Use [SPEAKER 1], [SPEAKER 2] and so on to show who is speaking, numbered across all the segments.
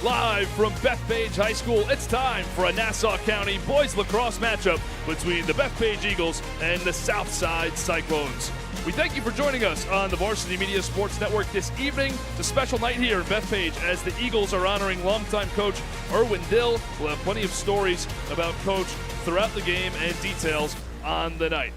[SPEAKER 1] Live from Bethpage High School, it's time for a Nassau County boys lacrosse matchup between the Bethpage Eagles and the Southside Cyclones. We thank you for joining us on the Varsity Media Sports Network this evening. It's a special night here in Bethpage as the Eagles are honoring longtime coach Erwin Dill. We'll have plenty of stories about Coach throughout the game and details on the night.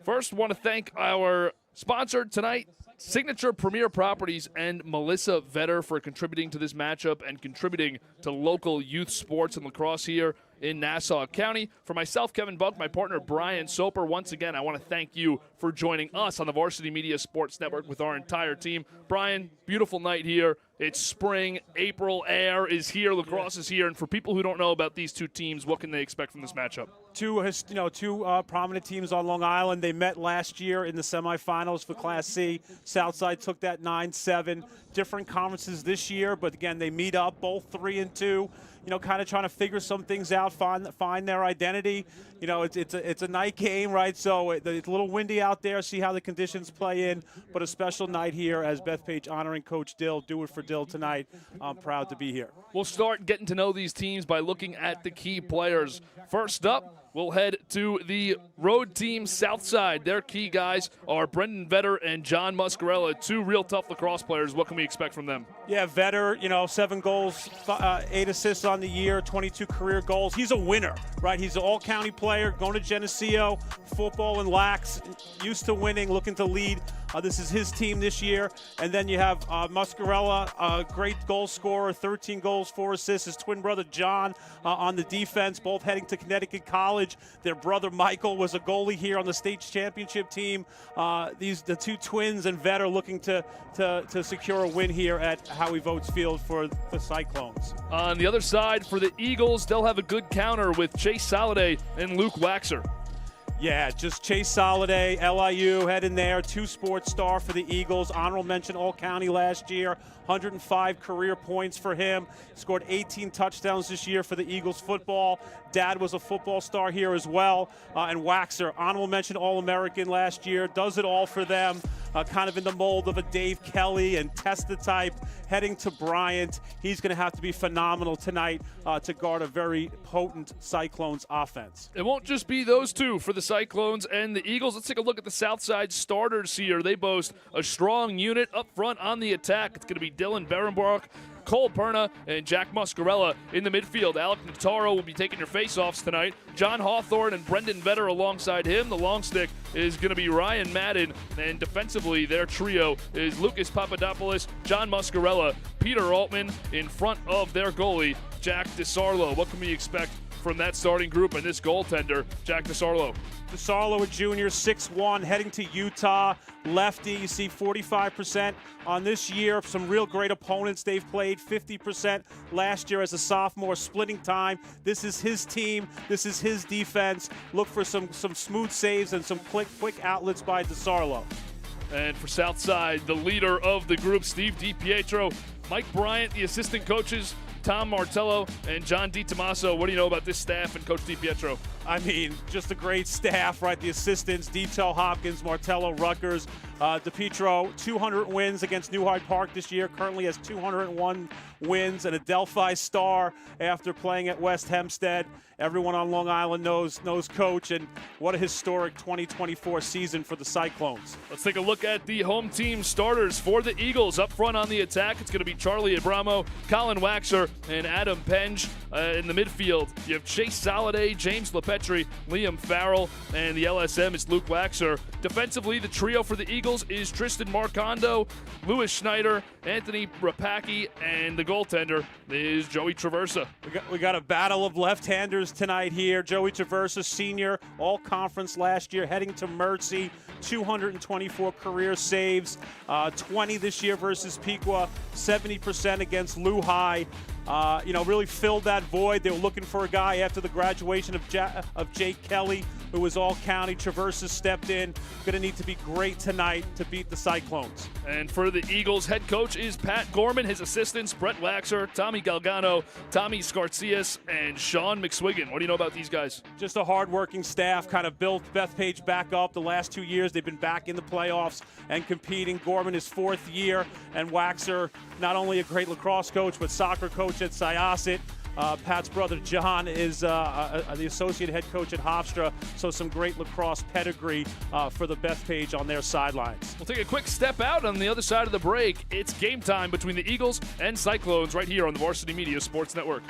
[SPEAKER 1] First, want to thank our sponsor tonight, Signature Premier Properties, and Melissa Vetter for contributing to this matchup and contributing to local youth sports and lacrosse here in Nassau County. For myself, Kevin Buck, my partner, Brian Soper, once again, I want to thank you for joining us on the Varsity Media Sports Network with our entire team. Brian, beautiful night here. It's spring. April air is here. Lacrosse is here. And for people who don't know about these two teams, what can they expect from this matchup?
[SPEAKER 2] Two prominent teams on Long Island. They met last year in the semifinals for Class C. Southside took that 9-7. Different conferences this year, but again, they meet up, both 3-2. Kind of trying to figure some things out, find their identity. It's a night game, right? So it's a little windy out there. See how the conditions play in. But a special night here as Bethpage honoring Coach Dill. Do it for Dill tonight. I'm proud to be here.
[SPEAKER 1] We'll start getting to know these teams by looking at the key players. First up, we'll head to the road team Southside. Their key guys are Brendan Vetter and John Muscarella, two real tough lacrosse players. What can we expect from them?
[SPEAKER 2] Yeah, Vetter, 7 goals, 8 assists on the year, 22 career goals. He's a winner, right? He's an all-county player, going to Geneseo, football and lax, used to winning, looking to lead. This is his team this year. And then you have Muscarella, a great goal scorer, 13 goals, 4 assists. His twin brother John on the defense, both heading to Connecticut College. Their brother Michael was a goalie here on the state championship team. The two twins and Vetter looking to secure a win here at Howie Votes Field for the Cyclones.
[SPEAKER 1] On the other side, for the Eagles, they'll have a good counter with Chase Soliday and Luke Waxer.
[SPEAKER 2] Yeah, just Chase Soliday, LIU, head in there, 2 sports star for the Eagles. Honorable mention All-County last year, 105 career points for him. Scored 18 touchdowns this year for the Eagles football. Dad was a football star here as well. And Waxer, honorable mention All-American last year, does it all for them. Kind of in the mold of a Dave Kelly and Testa type, heading to Bryant. He's going to have to be phenomenal tonight to guard a very potent Cyclones offense.
[SPEAKER 1] It won't just be those two for the Cyclones and the Eagles. Let's take a look at the Southside starters here. They boast a strong unit up front on the attack. It's going to be Dylan Berenbrock, Cole Perna, and Jack Muscarella in the midfield. Alec Notaro will be taking your face-offs tonight. John Hawthorne and Brendan Vetter alongside him. The long stick is going to be Ryan Madden, and defensively their trio is Lucas Papadopoulos, John Muscarella, Peter Altman in front of their goalie, Jack DeSarlo. What can we expect from that starting group and this goaltender, Jack DeSarlo?
[SPEAKER 2] DeSarlo, a junior, 6'1", heading to Utah. Lefty, you see 45% on this year. Some real great opponents they've played, 50% last year as a sophomore, splitting time. This is his team. This is his defense. Look for some smooth saves and some quick outlets by DeSarlo.
[SPEAKER 1] And for Southside, the leader of the group, Steve DiPietro, Mike Bryant, the assistant coaches, Tom Martello, and John DiTomaso. What do you know about this staff and Coach DiPietro?
[SPEAKER 2] I mean, just a great staff, right? The assistants, Detail Hopkins, Martello, Rutgers, DiPietro, 200 wins against New Hyde Park this year, currently has 201 wins and a Delphi star after playing at West Hempstead. Everyone on Long Island knows Coach, and what a historic 2024 season for the Cyclones.
[SPEAKER 1] Let's take a look at the home team starters for the Eagles. Up front on the attack, it's going to be Charlie Abramo, Colin Waxer, and Adam Penge. In the midfield, you have Chase Soliday, James LePetri, Liam Farrell, and the LSM is Luke Waxer. Defensively, the trio for the Eagles is Tristan Marcondo, Louis Schneider, Anthony Rapacki, and the goaltender is Joey Traversa.
[SPEAKER 2] We got a battle of left-handers tonight here. Joey Traversa, senior, all-conference last year, heading to Mercy, 224 career saves, 20 this year versus Piqua, 70% against Lehigh. Really filled that void. They were looking for a guy after the graduation of Jake Kelly who was all county. Traverse has stepped in. Going to need to be great tonight to beat the Cyclones.
[SPEAKER 1] And for the Eagles, head coach is Pat Gorman. His assistants, Brett Waxer, Tommy Galgano, Tommy Scarcias, and Sean McSwiggan. What do you know about these guys?
[SPEAKER 2] Just a hard-working staff, kind of built Bethpage back up. The last 2 years, they've been back in the playoffs and competing. Gorman, his 4th year, and Waxer, not only a great lacrosse coach, but soccer coach at Syosset. Pat's brother John is the associate head coach at Hofstra, so some great lacrosse pedigree for the Bethpage on their sidelines.
[SPEAKER 1] We'll take a quick step out on the other side of the break. It's game time between the Eagles and Cyclones right here on the Varsity Media Sports Network.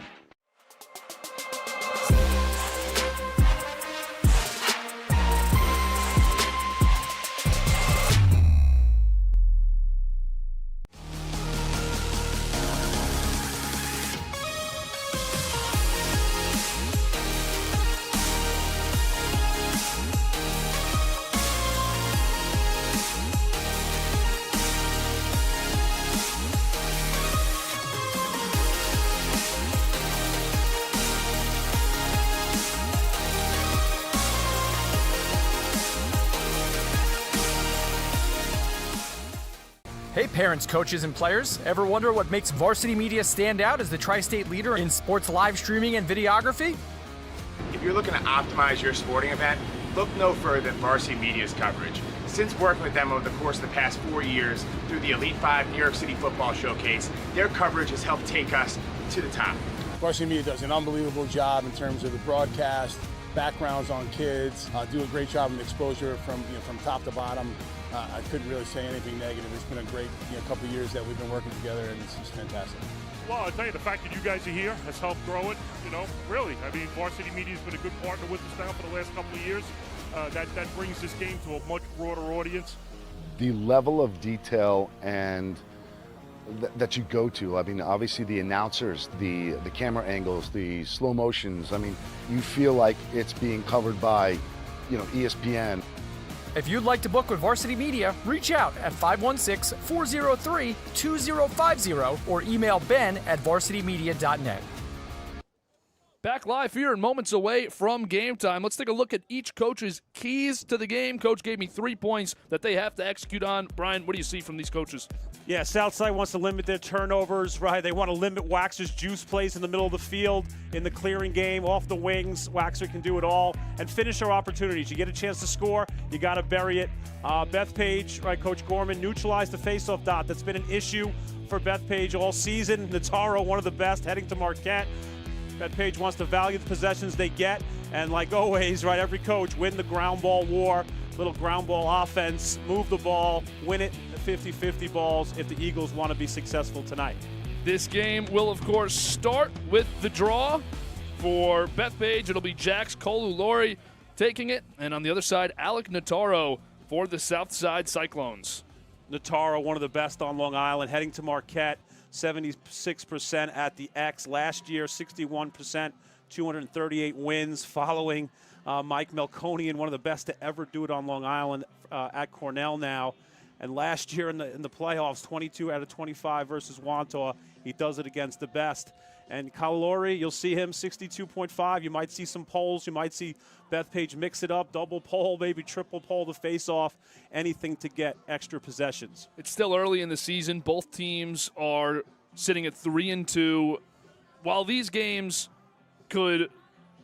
[SPEAKER 3] Hey parents, coaches, and players. Ever wonder what makes Varsity Media stand out as the tri-state leader in sports live streaming and videography?
[SPEAKER 4] If you're looking to optimize your sporting event, look no further than Varsity Media's coverage. Since working with them over the course of the past 4 years through the Elite 5 New York City Football Showcase, their coverage has helped take us to the top.
[SPEAKER 5] Varsity Media does an unbelievable job in terms of the broadcast, backgrounds on kids, do a great job in exposure from top to bottom. I couldn't really say anything negative. It's been a great couple of years that we've been working together, and it's just fantastic.
[SPEAKER 6] Well, I'll tell you, the fact that you guys are here has helped grow it, really. I mean, Varsity Media's been a good partner with us now for the last couple of years. That brings this game to a much broader audience.
[SPEAKER 7] The level of detail and that you go to, I mean, obviously the announcers, the camera angles, the slow motions, I mean, you feel like it's being covered by, ESPN.
[SPEAKER 3] If you'd like to book with Varsity Media, reach out at 516-403-2050 or email ben@varsitymedia.net.
[SPEAKER 1] Back live here and moments away from game time. Let's take a look at each coach's keys to the game. Coach gave me 3 points that they have to execute on. Brian, what do you see from these coaches?
[SPEAKER 2] Yeah, Southside wants to limit their turnovers, right? They want to limit Waxer's juice plays in the middle of the field, in the clearing game, off the wings. Waxer can do it all. And finish our opportunities. You get a chance to score, you got to bury it. Bethpage, right, Coach Gorman, neutralized the faceoff dot. That's been an issue for Bethpage all season. Nataro, one of the best, heading to Marquette. Bethpage wants to value the possessions they get. And like always, right, every coach, win the ground ball war. Little ground ball offense, move the ball, win it, 50-50 balls if the Eagles want to be successful tonight.
[SPEAKER 1] This game will, of course, start with the draw. For Bethpage, it'll be Jax Kolulori taking it. And on the other side, Alec Nataro for the Southside Cyclones.
[SPEAKER 2] Nataro, one of the best on Long Island, heading to Marquette, 76% at the X. Last year, 61%, 238 wins following Mike Melkonian, one of the best to ever do it on Long Island at Cornell now. And last year in the playoffs, 22 out of 25 versus Wantaw. He does it against the best. And Kalori, you'll see him 62.5. You might see some polls. You might see Bethpage mix it up, double pole, maybe triple pole to face off, anything to get extra possessions.
[SPEAKER 1] It's still early in the season. Both teams are sitting at 3-2. While these games could,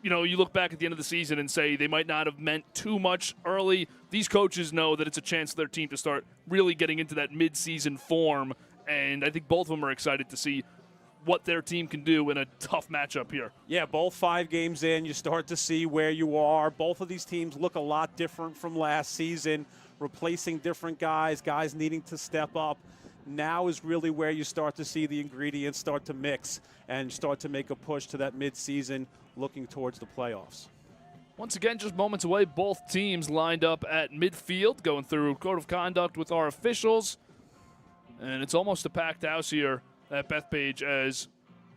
[SPEAKER 1] you look back at the end of the season and say they might not have meant too much early, these coaches know that it's a chance for their team to start really getting into that mid-season form. And I think both of them are excited to see what their team can do in a tough matchup here.
[SPEAKER 2] Yeah, both 5 games in, you start to see where you are. Both of these teams look a lot different from last season, replacing different guys needing to step up. Now is really where you start to see the ingredients start to mix and start to make a push to that mid-season, looking towards the playoffs.
[SPEAKER 1] Once again, just moments away, both teams lined up at midfield, going through code of conduct with our officials. And it's almost a packed house here at Bethpage as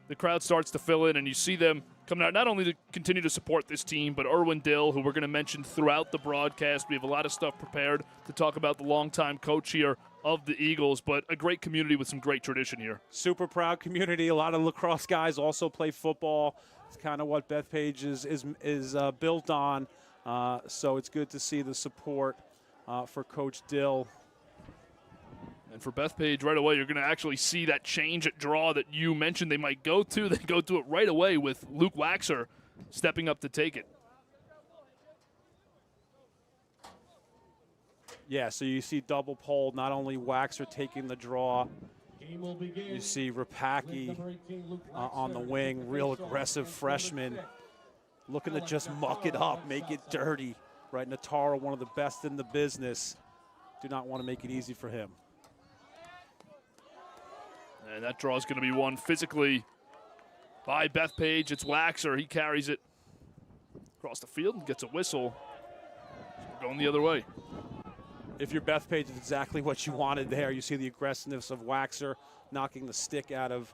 [SPEAKER 1] the crowd starts to fill in, and you see them coming out not only to continue to support this team, but Erwin Dill, who we're going to mention throughout the broadcast. We have a lot of stuff prepared to talk about the longtime coach here of the Eagles, but a great community with some great tradition here.
[SPEAKER 2] Super proud community. A lot of lacrosse guys also play football. It's kind of what Bethpage is built on. So it's good to see the support for Coach Dill.
[SPEAKER 1] And for Bethpage, right away, you're going to actually see that change at draw that you mentioned they might go to. They go to it right away with Luke Waxer stepping up to take it.
[SPEAKER 2] Yeah, so you see double pole, not only Waxer taking the draw, you see Rapaki on the wing, real aggressive freshman, looking to just muck it up, make it dirty. Right, Nataro, one of the best in the business. Do not want to make it easy for him.
[SPEAKER 1] And that draw is going to be won physically by Bethpage. It's Waxer. He carries it across the field and gets a whistle. So we're going the other way.
[SPEAKER 2] If you're Bethpage, it's exactly what you wanted there. You see the aggressiveness of Waxer knocking the stick out of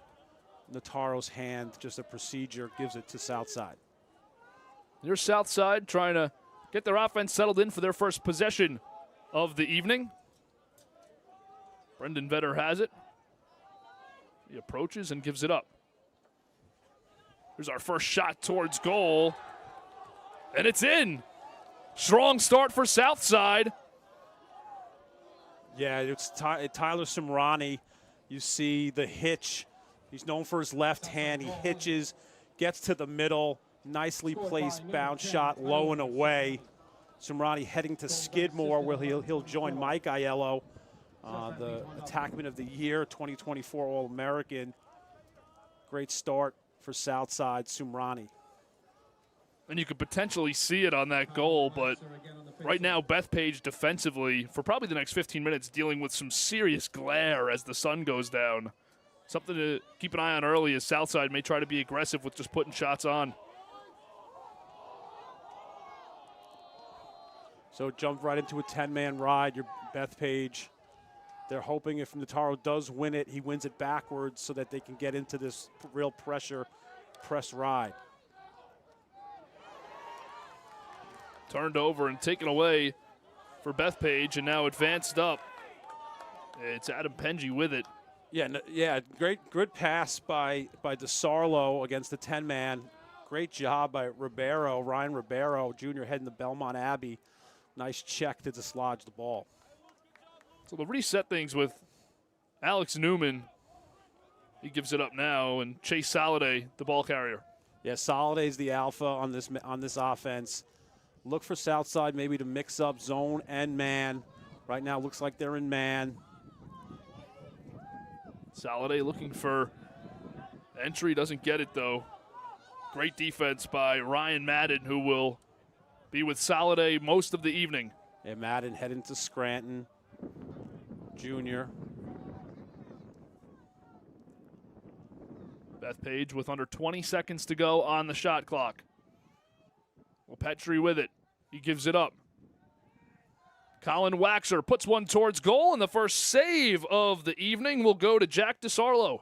[SPEAKER 2] Nataro's hand. Just a procedure, gives it to Southside.
[SPEAKER 1] Here's Southside trying to get their offense settled in for their first possession of the evening. Brendan Vetter has it. He approaches and gives it up. Here's our first shot towards goal. And it's in. Strong start for Southside.
[SPEAKER 2] Yeah, it's Tyler Simrani. You see the hitch. He's known for his left hand. He hitches, gets to the middle. Nicely placed bounce shot, low and away. Simrani heading to Skidmore, where he'll join Mike Aiello, the Attackman of the Year, 2024 All-American. Great start for Southside, Simrani.
[SPEAKER 1] And you could potentially see it on that goal, but right now Bethpage defensively, for probably the next 15 minutes, dealing with some serious glare as the sun goes down. Something to keep an eye on early as Southside may try to be aggressive with just putting shots on.
[SPEAKER 2] So jump right into a 10-man ride. Your Bethpage, they're hoping if Nataro does win it, he wins it backwards so that they can get into this real press ride.
[SPEAKER 1] Turned over and taken away for Bethpage, and now advanced up. It's Adam Penji with it.
[SPEAKER 2] Yeah, good pass by DeSarlo against the 10-man. Great job by Ryan Ribeiro, Jr., heading to Belmont Abbey. Nice check to dislodge the ball.
[SPEAKER 1] So they'll reset things with Alex Newman. He gives it up now, and Chase Soliday, the ball carrier.
[SPEAKER 2] Yeah, Soliday's the alpha on this offense. Look for Southside maybe to mix up zone and man. Right now looks like they're in man.
[SPEAKER 1] Soliday looking for entry, doesn't get it though. Great defense by Ryan Madden, who will be with Soliday most of the evening.
[SPEAKER 2] Yeah, Madden heading to Scranton, Jr.
[SPEAKER 1] Bethpage with under 20 seconds to go on the shot clock. Well, Petrie with it. He gives it up. Colin Waxer puts one towards goal, and the first save of the evening will go to Jack DeSarlo.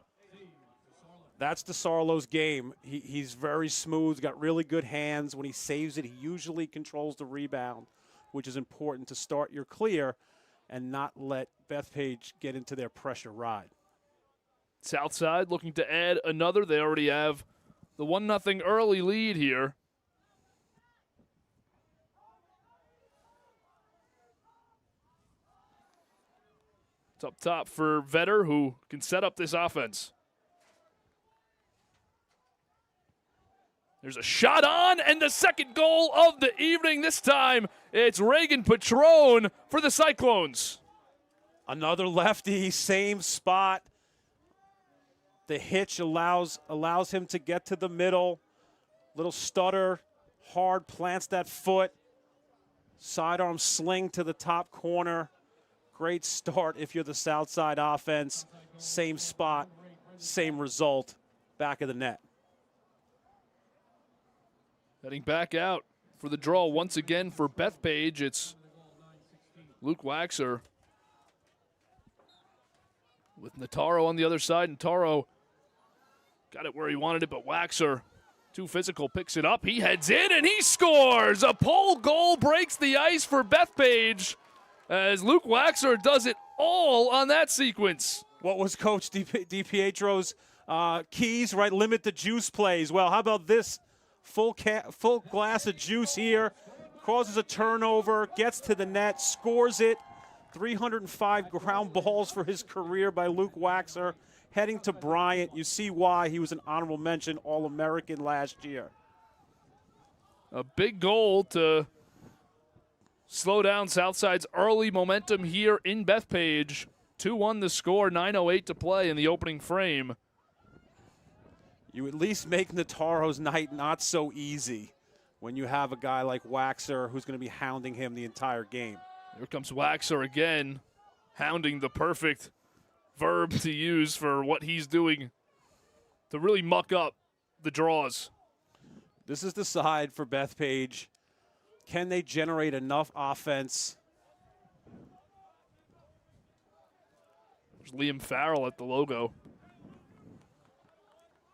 [SPEAKER 2] That's DeSarlo's game. He's very smooth, got really good hands. When he saves it, he usually controls the rebound, which is important to start your clear and not let Bethpage get into their pressure ride.
[SPEAKER 1] Southside looking to add another. They already have the 1-0 early lead here. It's up top for Vetter, who can set up this offense. There's a shot on, and the second goal of the evening. This time, it's Reagan Patron for the Cyclones.
[SPEAKER 2] Another lefty, same spot. The hitch allows him to get to the middle. Little stutter, hard, plants that foot. Sidearm sling to the top corner. Great start if you're the Southside offense. Same spot, same result, back of the net.
[SPEAKER 1] Heading back out for the draw once again for Bethpage. It's Luke Waxer with Nataro on the other side. Nataro got it where he wanted it, but Waxer, too physical, picks it up. He heads in and he scores. A pole goal breaks the ice for Bethpage as Luke Waxer does it all on that sequence.
[SPEAKER 2] What was Coach DiPietro's keys, right? Limit the juice plays. Well, how about this? Full glass of juice here. causes a turnover, gets to the net, scores it. 305 ground balls for his career by Luke Waxer. Heading to Bryant, you see why he was an honorable mention All-American last year.
[SPEAKER 1] A big goal to slow down Southside's early momentum here in Bethpage. 2-1 the score, 9:08 to play in the opening frame.
[SPEAKER 2] You at least make Notaro's night not so easy when you have a guy like Waxer who's going to be hounding him the entire game.
[SPEAKER 1] Here comes Waxer again, hounding, the perfect verb to use for what he's doing to really muck up the draws.
[SPEAKER 2] This is the side for Bethpage. Can they generate enough offense?
[SPEAKER 1] There's Liam Farrell at the logo.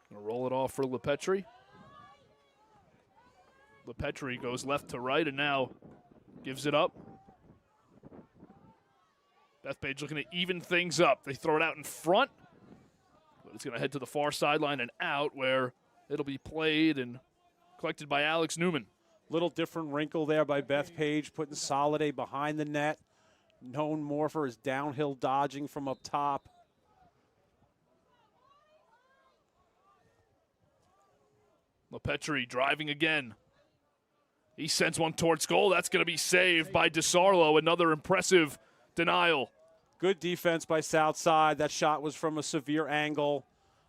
[SPEAKER 1] Gonna roll it off for LePetri. LePetri goes left to right and now gives it up. Bethpage looking to even things up. They throw it out in front, but it's going to head to the far sideline and out, where it'll be played and collected by Alex Newman.
[SPEAKER 2] Little different wrinkle there by Bethpage, putting Soliday behind the net, known more for his downhill dodging from up top.
[SPEAKER 1] LePetri driving again. He sends one towards goal. That's going to be saved by DeSarlo. Another impressive denial.
[SPEAKER 2] Good defense by Southside. That shot was from a severe angle.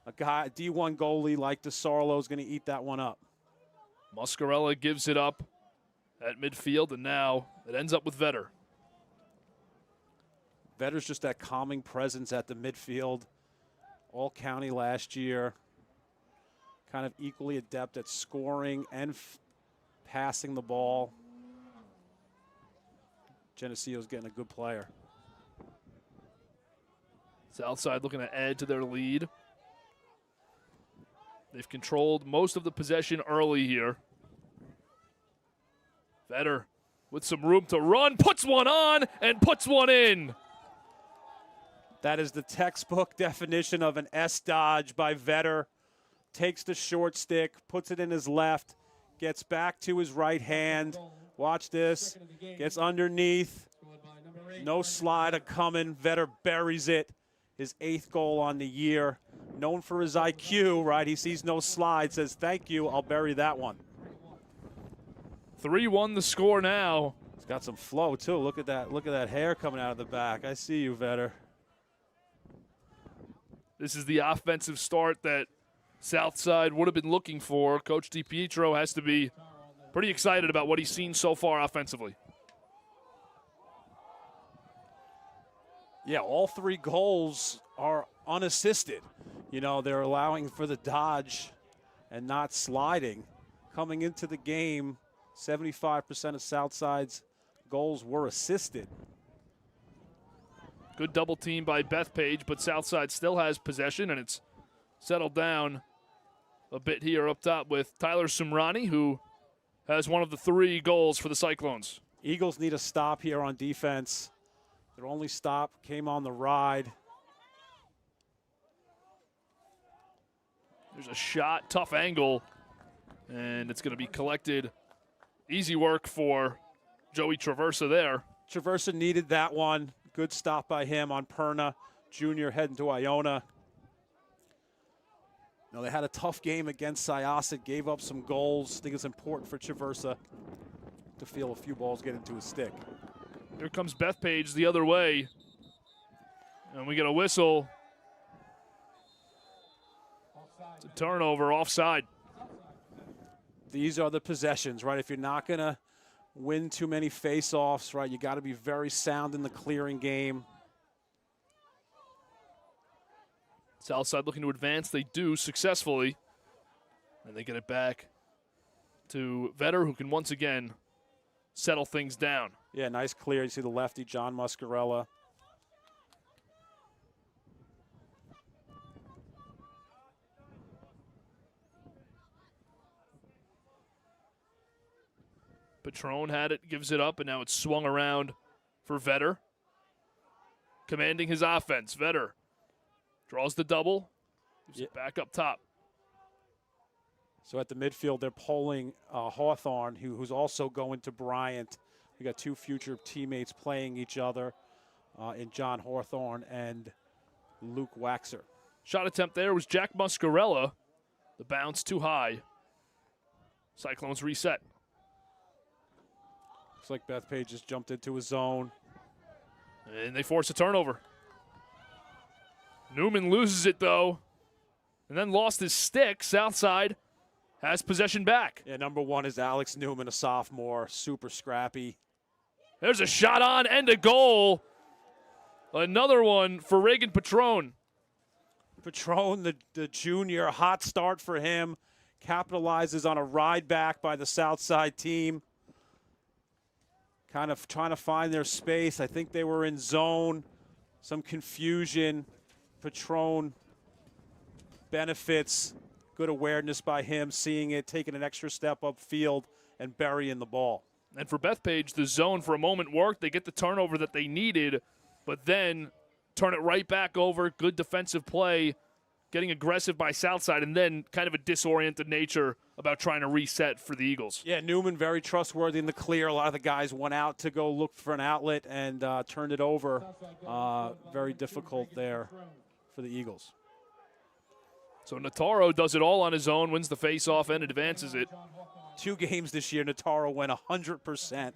[SPEAKER 2] A guy, D1 goalie like DeSarlo is going to eat that one up.
[SPEAKER 1] Muscarella gives it up at midfield, and now it ends up with Vetter.
[SPEAKER 2] Vetter's just that calming presence at the midfield. All county last year. Kind of equally adept at scoring and passing the ball. Geneseo's getting a good player.
[SPEAKER 1] Southside looking to add to their lead. They've controlled most of the possession early here. Vetter with some room to run, puts one on and puts one in.
[SPEAKER 2] That is the textbook definition of an S dodge by Vetter. Takes the short stick, puts it in his left, gets back to his right hand. Watch this. Gets underneath. No slide coming. Vetter buries it. His 8th goal on the year. Known for his IQ, right? He sees no slide, says, thank you, I'll bury that one.
[SPEAKER 1] 3-1 the score now.
[SPEAKER 2] He's got some flow, too. Look at that hair coming out of the back. I see you, Vetter.
[SPEAKER 1] This is the offensive start that Southside would have been looking for. Coach DiPietro has to be pretty excited about what he's seen so far offensively.
[SPEAKER 2] Yeah, all 3 goals are unassisted. You know, they're allowing for the dodge and not sliding. Coming into the game, 75% of Southside's goals were assisted.
[SPEAKER 1] Good double team by Bethpage, but Southside still has possession, and it's settled down a bit here up top with Tyler Sumrani, who has one of the 3 goals for the Cyclones.
[SPEAKER 2] Eagles need a stop here on defense. Their only stop came on the ride.
[SPEAKER 1] There's a shot, tough angle, and it's going to be collected. Easy work for Joey Traversa there.
[SPEAKER 2] Traversa needed that one. Good stop by him on Perna. Junior heading to Iona. Now, they had a tough game against Syosset, gave up some goals. I think it's important for Traversa to feel a few balls get into his stick.
[SPEAKER 1] Here comes Bethpage the other way. And we get a whistle. It's a turnover, offside.
[SPEAKER 2] These are the possessions, right? If you're not going to win too many face-offs, right, you got to be very sound in the clearing game.
[SPEAKER 1] Southside looking to advance. They do successfully. And they get it back to Vetter, who can once again settle things down.
[SPEAKER 2] Yeah, nice clear. You see the lefty, John Muscarella.
[SPEAKER 1] Patron had it, gives it up, and now it's swung around for Vetter. Commanding his offense. Vetter draws the double. Gives it back up top.
[SPEAKER 2] So at the midfield, they're polling Hawthorne, who's also going to Bryant. We got two future teammates playing each other in John Hawthorne and Luke Waxer.
[SPEAKER 1] Shot attempt there was Jack Muscarella. The bounce too high. Cyclones reset.
[SPEAKER 2] Looks like Bethpage just jumped into his zone.
[SPEAKER 1] And they force a turnover. Newman loses it, though, and then lost his stick. Southside has possession back.
[SPEAKER 2] Yeah, number one is Alex Newman, a sophomore, super scrappy.
[SPEAKER 1] There's a shot on and a goal. Another one for Reagan Patron.
[SPEAKER 2] Patron, the junior, hot start for him. Capitalizes on a ride back by the Southside team. Kind of trying to find their space. I think they were in zone. Some confusion. Patron benefits. Good awareness by him, seeing it, taking an extra step upfield, and burying the ball.
[SPEAKER 1] And for Bethpage, the zone for a moment worked. They get the turnover that they needed, but then turn it right back over. Good defensive play, getting aggressive by Southside, and then kind of a disoriented nature about trying to reset for the Eagles.
[SPEAKER 2] Yeah, Newman very trustworthy in the clear. A lot of the guys went out to go look for an outlet and turned it over. Very difficult there for the Eagles.
[SPEAKER 1] So Nataro does it all on his own, wins the faceoff and advances it.
[SPEAKER 2] 2 games this year, Nataro went 100%.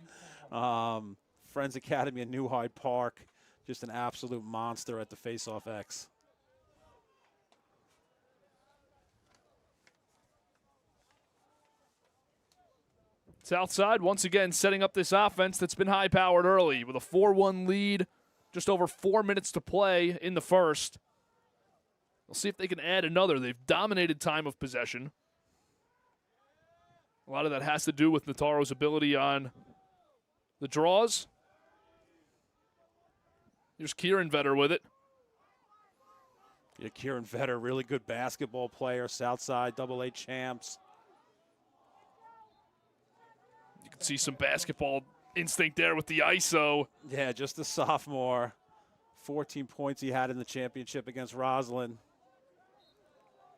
[SPEAKER 2] Friends Academy in New Hyde Park, just an absolute monster at the faceoff X.
[SPEAKER 1] Southside once again setting up this offense that's been high-powered early with a 4-1 lead, just over 4 minutes to play in the first. We'll see if they can add another. They've dominated time of possession. A lot of that has to do with Nataro's ability on the draws. Here's Kieran Vetter with it.
[SPEAKER 2] Yeah, Kieran Vetter, really good basketball player. Southside AA champs.
[SPEAKER 1] You can see some basketball instinct there with the ISO.
[SPEAKER 2] Yeah, just a sophomore. 14 points he had in the championship against Roslyn.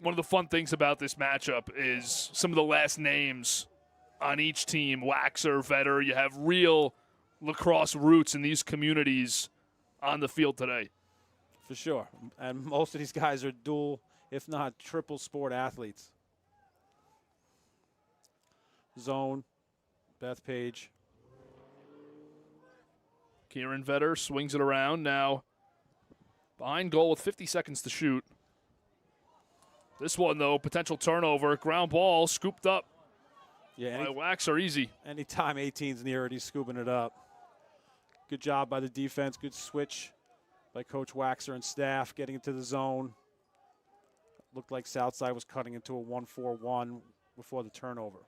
[SPEAKER 1] One of the fun things about this matchup is some of the last names on each team. Waxer, Vetter, you have real lacrosse roots in these communities on the field today.
[SPEAKER 2] For sure. And most of these guys are dual, if not triple sport athletes. Zone, Bethpage.
[SPEAKER 1] Kieran Vetter swings it around now. Behind goal with 50 seconds to shoot. This one, though, potential turnover. Ground ball scooped up by Waxer, easy.
[SPEAKER 2] Anytime 18's near it, he's scooping it up. Good job by the defense. Good switch by Coach Waxer and staff getting into the zone. Looked like Southside was cutting into a 1-4-1 before the turnover.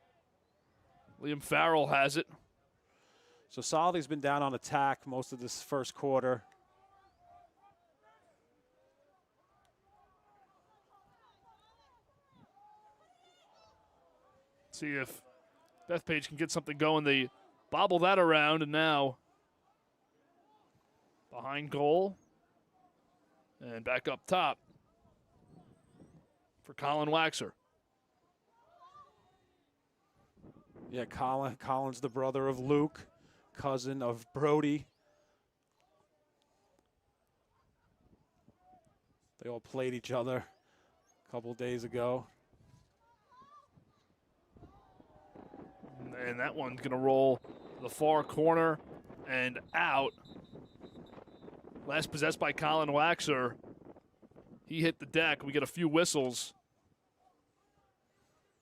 [SPEAKER 1] Liam Farrell has it.
[SPEAKER 2] So Solidar's been down on attack most of this first quarter.
[SPEAKER 1] See if Bethpage can get something going. They bobble that around, and now behind goal and back up top for Colin Waxer.
[SPEAKER 2] Yeah, Colin's the brother of Luke, cousin of Brody. They all played each other a couple days ago.
[SPEAKER 1] And that one's going to roll to the far corner and out. Last possessed by Colin Waxer. He hit the deck. We get a few whistles.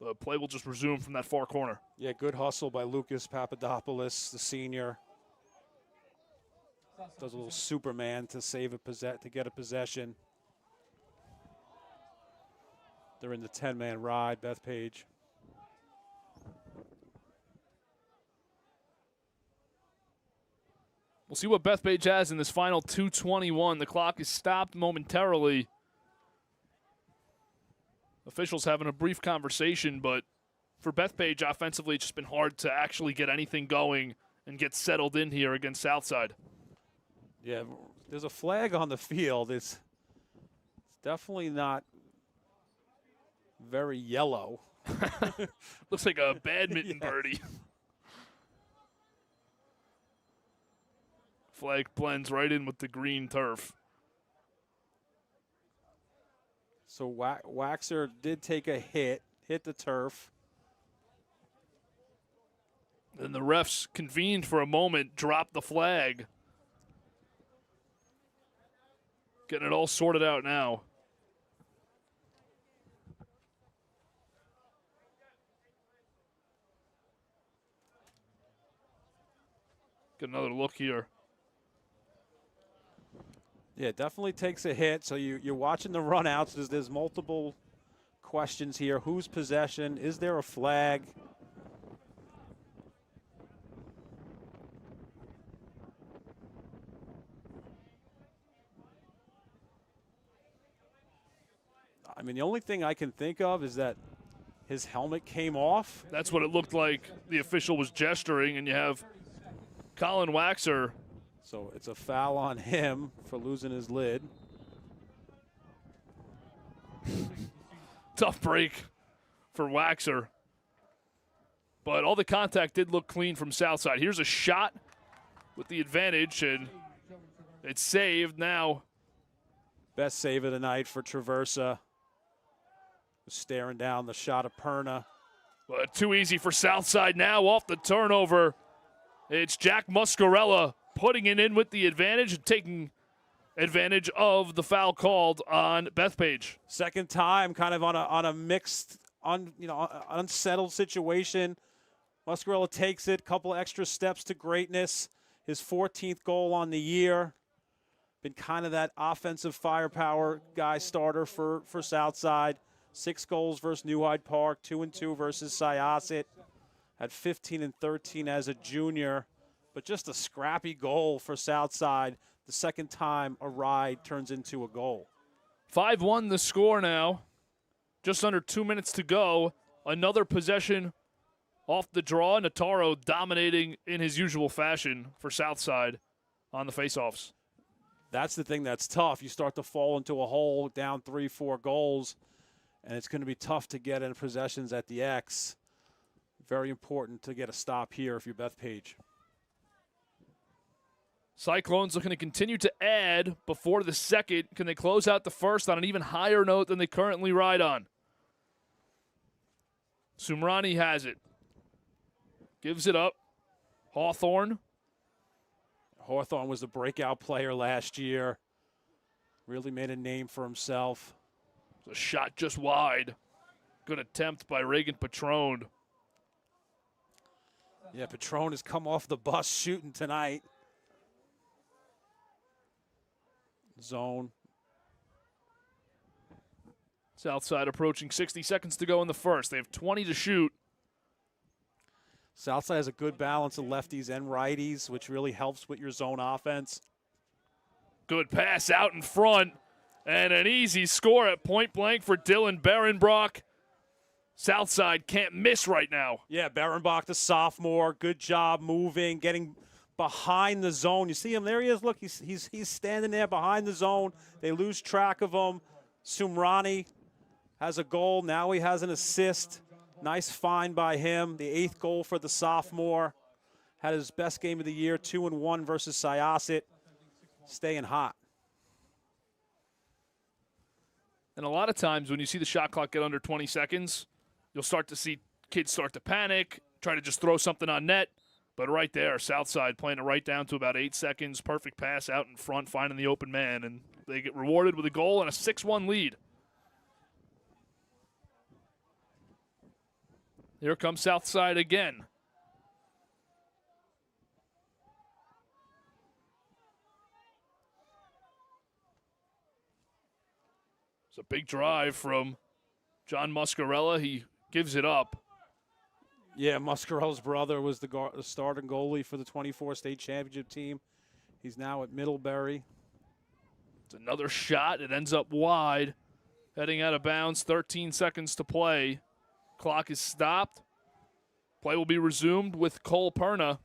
[SPEAKER 1] The play will just resume from that far corner.
[SPEAKER 2] Yeah, good hustle by Lucas Papadopoulos, the senior. Does a little Superman to save to get a possession. They're in the 10-man ride, Bethpage.
[SPEAKER 1] We'll see what Bethpage has in this final 2:21. The clock is stopped momentarily. Officials having a brief conversation, but for Bethpage offensively, it's just been hard to actually get anything going and get settled in here against Southside.
[SPEAKER 2] Yeah, there's a flag on the field. It's definitely not very yellow.
[SPEAKER 1] Looks like a badminton birdie. Flag blends right in with the green turf.
[SPEAKER 2] So Waxer did take a hit the turf.
[SPEAKER 1] Then the refs convened for a moment, dropped the flag. Getting it all sorted out now. Get another look here.
[SPEAKER 2] Yeah, definitely takes a hit. So you're watching the runouts. There's multiple questions here. Whose possession? Is there a flag? I mean, the only thing I can think of is that his helmet came off.
[SPEAKER 1] That's what it looked like. The official was gesturing, and you have Colin Waxer.
[SPEAKER 2] So it's a foul on him for losing his lid.
[SPEAKER 1] Tough break for Waxer. But all the contact did look clean from Southside. Here's a shot with the advantage, and it's saved now.
[SPEAKER 2] Best save of the night for Traversa. Staring down the shot of Perna.
[SPEAKER 1] But too easy for Southside now off the turnover. It's Jack Muscarella putting it in with the advantage and taking advantage of the foul called on Bethpage.
[SPEAKER 2] Second time, kind of on a mixed, unsettled situation. Muscarella takes it, couple extra steps to greatness. His 14th goal on the year. Been kind of that offensive firepower guy starter for Southside. 6 goals versus New Hyde Park, 2-2 versus Syosset. Had 15 and 13 as a junior, but just a scrappy goal for Southside. The second time a ride turns into a goal.
[SPEAKER 1] 5-1 the score now. Just under 2 minutes to go. Another possession off the draw. Nataro dominating in his usual fashion for Southside on the faceoffs.
[SPEAKER 2] That's the thing that's tough. You start to fall into a hole down 3-4 goals, and it's going to be tough to get in possessions at the X. Very important to get a stop here if you're Bethpage.
[SPEAKER 1] Cyclones looking to continue to add before the second. Can they close out the first on an even higher note than they currently ride on? Sumrani has it. Gives it up. Hawthorne.
[SPEAKER 2] Hawthorne was the breakout player last year. Really made a name for himself.
[SPEAKER 1] A shot just wide. Good attempt by Reagan Patron.
[SPEAKER 2] Yeah, Patron has come off the bus shooting tonight. Zone.
[SPEAKER 1] Southside approaching 60 seconds to go in the first. They have 20 to shoot.
[SPEAKER 2] Southside has a good balance of lefties and righties, which really helps with your zone offense.
[SPEAKER 1] Good pass out in front. And an easy score at point blank for Dylan Berenbrock. Southside can't miss right now.
[SPEAKER 2] Yeah, Berenbrock, the sophomore, good job moving, getting behind the zone. You see him, there he is. Look, he's standing there behind the zone. They lose track of him. Sumrani has a goal. Now he has an assist. Nice find by him. The 8th goal for the sophomore. Had his best game of the year, 2-1 versus Syosset. Staying hot.
[SPEAKER 1] And a lot of times when you see the shot clock get under 20 seconds, you'll start to see kids start to panic, try to just throw something on net. But right there, Southside playing it right down to about 8 seconds. Perfect pass out in front, finding the open man. And they get rewarded with a goal and a 6-1 lead. Here comes Southside again. It's a big drive from John Muscarella. He gives it up.
[SPEAKER 2] Yeah, Muscarella's brother was the starting goalie for the 24 state championship team. He's now at Middlebury.
[SPEAKER 1] It's another shot. It ends up wide. Heading out of bounds, 13 seconds to play. Clock is stopped. Play will be resumed with Cole Perna.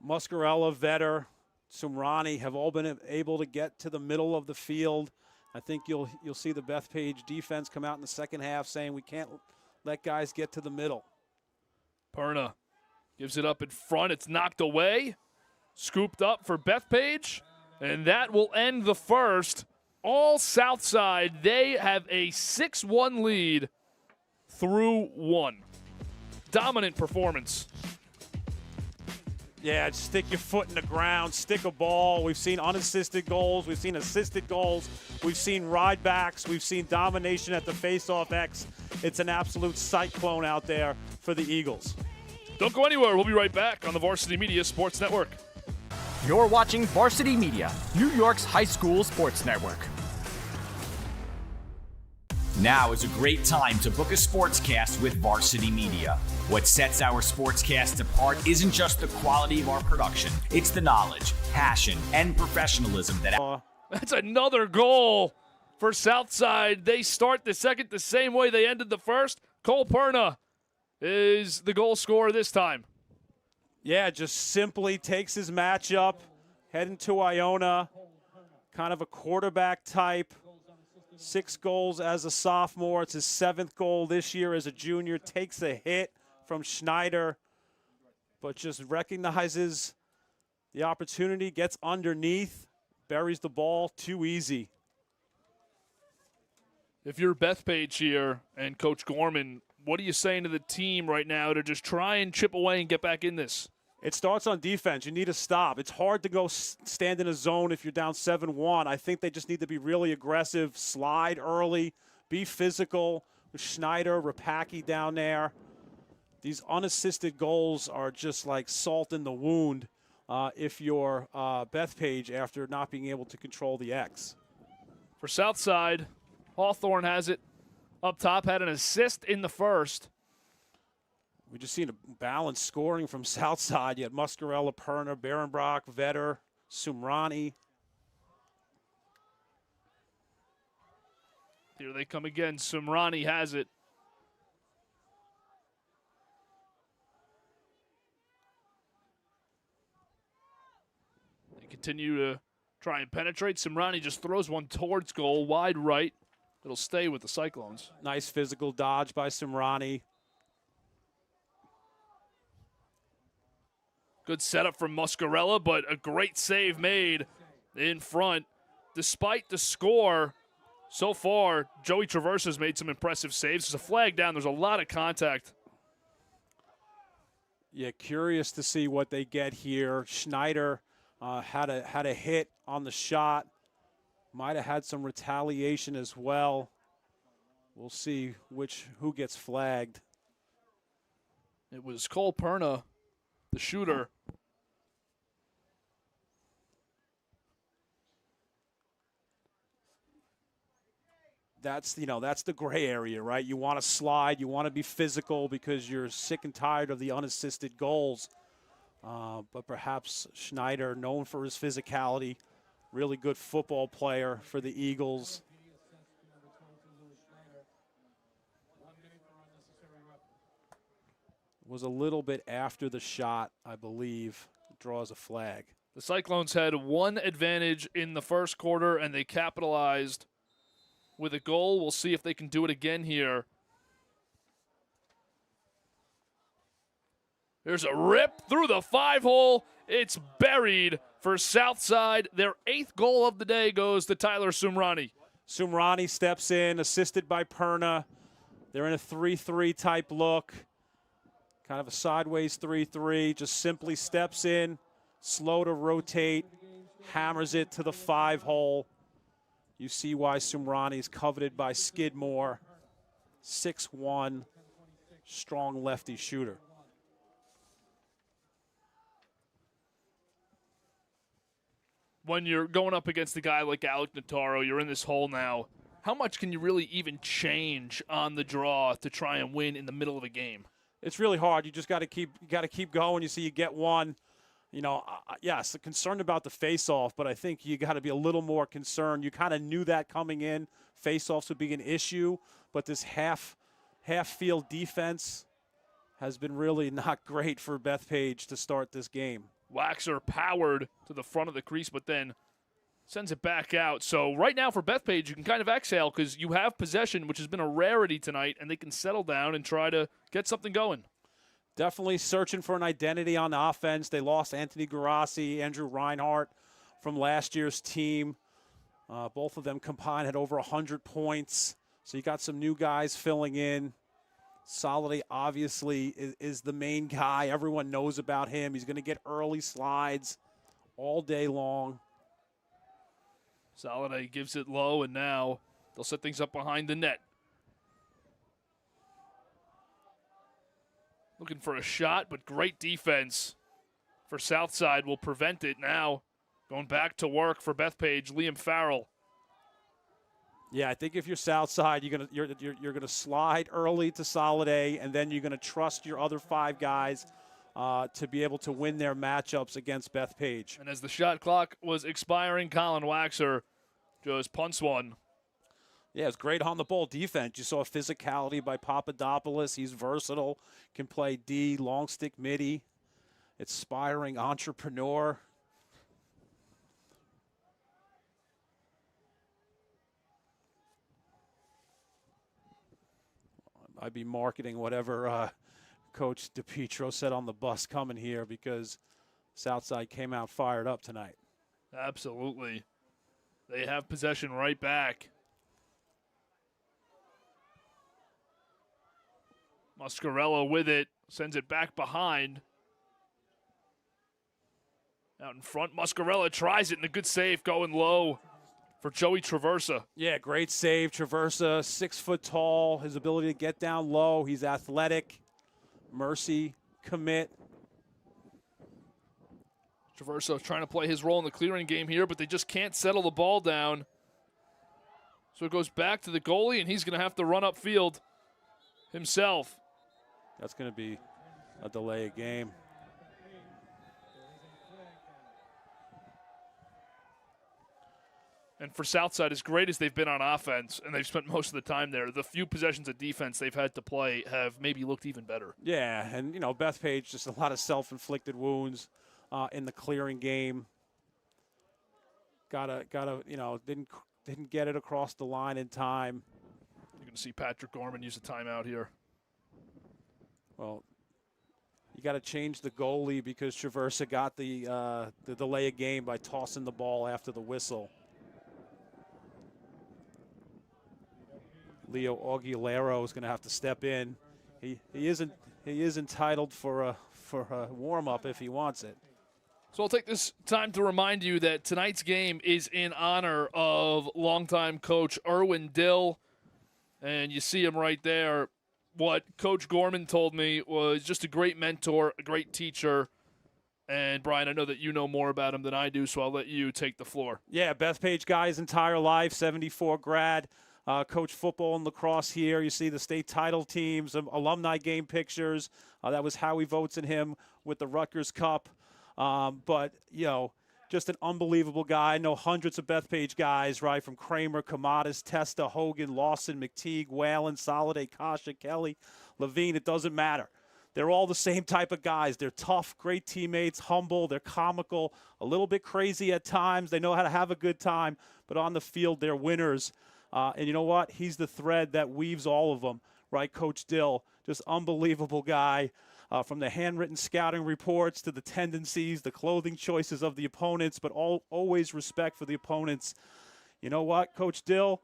[SPEAKER 2] Muscarella, Vetter, Sumrani have all been able to get to the middle of the field. I think you'll see the Bethpage defense come out in the second half saying we can't let guys get to the middle.
[SPEAKER 1] Perna gives it up in front. It's knocked away. Scooped up for Bethpage. And that will end the first. All Southside, they have a 6-1 lead through one. Dominant performance.
[SPEAKER 2] Yeah, just stick your foot in the ground, stick a ball. We've seen unassisted goals. We've seen assisted goals. We've seen ride backs. We've seen domination at the face-off X. It's an absolute cyclone out there for the Eagles.
[SPEAKER 1] Don't go anywhere. We'll be right back on the Varsity Media Sports Network.
[SPEAKER 3] You're watching Varsity Media, New York's high school sports network.
[SPEAKER 8] Now is a great time to book a sportscast with Varsity Media. What sets our sportscast apart isn't just the quality of our production, it's the knowledge, passion, and professionalism that...
[SPEAKER 1] That's another goal for Southside. They start the second the same way they ended the first. Cole Perna is the goal scorer this time.
[SPEAKER 2] Yeah, just simply takes his matchup, heading to Iona, kind of a quarterback type. 6 goals as a sophomore. It's his 7th goal this year as a junior. Takes a hit from Schneider, but just recognizes the opportunity, gets underneath, buries the ball. Too easy.
[SPEAKER 1] If you're Bethpage here and Coach Gorman, what are you saying to the team right now to just try and chip away and get back in this?
[SPEAKER 2] It starts on defense. You need to stop. It's hard to go stand in a zone if you're down 7-1. I think they just need to be really aggressive, slide early, be physical. With Schneider, Rapacki down there. These unassisted goals are just like salt in the wound if you're Bethpage after not being able to control the X.
[SPEAKER 1] For Southside, Hawthorne has it up top, had an assist in the first.
[SPEAKER 2] We just seen a balanced scoring from Southside. You had Muscarella, Perna, Barenbrock, Vetter, Sumrani.
[SPEAKER 1] Here they come again. Sumrani has it. They continue to try and penetrate. Sumrani just throws one towards goal, wide right. It'll stay with the Cyclones.
[SPEAKER 2] Nice physical dodge by Sumrani.
[SPEAKER 1] Good setup from Muscarella, but a great save made in front. Despite the score, so far, Joey Traverse has made some impressive saves. There's a flag down. There's a lot of contact.
[SPEAKER 2] Yeah, curious to see what they get here. Schneider had a hit on the shot. Might have had some retaliation as well. We'll see who gets flagged.
[SPEAKER 1] It was Cole Perna, the shooter.
[SPEAKER 2] That's the gray area, right? You want to slide, you want to be physical because you're sick and tired of the unassisted goals. But perhaps Schneider, known for his physicality, really good football player for the Eagles. Was a little bit after the shot, I believe, draws a flag.
[SPEAKER 1] The Cyclones had one advantage in the first quarter, and they capitalized with a goal. We'll see if they can do it again here. There's a rip through the 5-hole. It's buried for Southside. Their 8th goal of the day goes to Tyler Sumrani.
[SPEAKER 2] Sumrani steps in, assisted by Perna. They're in a 3-3 type look. Kind of a sideways 3-3. Just simply steps in, slow to rotate, hammers it to the 5-hole. You see why Sumrani's coveted by Skidmore. 6'1", strong lefty shooter.
[SPEAKER 1] When you're going up against a guy like Alec Notaro, you're in this hole now. How much can you really even change on the draw to try and win in the middle of a game?
[SPEAKER 2] It's really hard. You just got to keep going. You see, you get one. You know, yes, concerned about the face-off, but I think you got to be a little more concerned. You kind of knew that coming in. Face-offs would be an issue, but this half-field defense has been really not great for Bethpage to start this game.
[SPEAKER 1] Waxer powered to the front of the crease, but then Sends it back out. So right now for Bethpage, you can kind of exhale because you have possession, which has been a rarity tonight, and they can settle down and try to get something going.
[SPEAKER 2] Definitely searching for an identity on the offense. They lost Anthony Garassi, Andrew Reinhardt from last year's team. Both of them combined had over 100 points. So you got some new guys filling in. Soliday obviously is the main guy. Everyone knows about him. He's going to get early slides all day long.
[SPEAKER 1] Soliday gives it low, and now they'll set things up behind the net. Looking for a shot, but great defense for Southside will prevent it now. Going back to work for Bethpage, Liam Farrell.
[SPEAKER 2] Yeah, I think if you're Southside, you're gonna slide early to Soliday, and then you're gonna trust your other 5 guys to be able to win their matchups against Bethpage.
[SPEAKER 1] And as the shot clock was expiring, Colin Waxer just punts one.
[SPEAKER 2] Yeah, it's great on the ball defense. You saw physicality by Papadopoulos. He's versatile, can play D, long stick midi, aspiring entrepreneur. I'd be marketing whatever Coach DePietro said on the bus coming here because Southside came out fired up tonight.
[SPEAKER 1] Absolutely. They have possession right back. Muscarello with it, sends it back behind. Out in front, Muscarello tries it, and a good save going low for Joey Traversa.
[SPEAKER 2] Yeah, great save. Traversa, 6 foot tall. His ability to get down low. He's athletic. Mercy, commit.
[SPEAKER 1] Traversa trying to play his role in the clearing game here, but they just can't settle the ball down. So it goes back to the goalie, and he's going to have to run upfield himself.
[SPEAKER 2] That's going to be a delay of game.
[SPEAKER 1] And for Southside, as great as they've been on offense, and they've spent most of the time there, the few possessions of defense they've had to play have maybe looked even better.
[SPEAKER 2] Yeah, and, you know, Bethpage, just a lot of self-inflicted wounds in the clearing game. Gotta, you know, didn't get it across the line in time.
[SPEAKER 1] You're going to see Patrick Gorman use a timeout here.
[SPEAKER 2] Well, you got to change the goalie because Traversa got the delay of game by tossing the ball after the whistle. Leo Aguilera is going to have to step in. He is entitled for a warm-up if he wants it.
[SPEAKER 1] So I'll take this time to remind you that tonight's game is in honor of longtime coach Erwin Dill. And you see him right there. What Coach Gorman told me was just a great mentor, a great teacher. And, Brian, I know that you know more about him than I do, so I'll let you take the floor.
[SPEAKER 2] Yeah, Bethpage guy his entire life, 74 grad. Coach football and lacrosse here. You see the state title teams, alumni game pictures. That was Howie Votes and him with the Rutgers Cup. But, you know, just an unbelievable guy. I know hundreds of Bethpage guys, right, from Kramer, Kamadas, Testa, Hogan, Lawson, McTeague, Whalen, Soliday, Kasha, Kelly, Levine. It doesn't matter. They're all the same type of guys. They're tough, great teammates, humble, they're comical, a little bit crazy at times. They know how to have a good time, but on the field, they're winners. And you know what? He's the thread that weaves all of them, right? Coach Dill, just unbelievable guy. From the handwritten scouting reports to the tendencies, the clothing choices of the opponents, but always respect for the opponents. You know what, Coach Dill?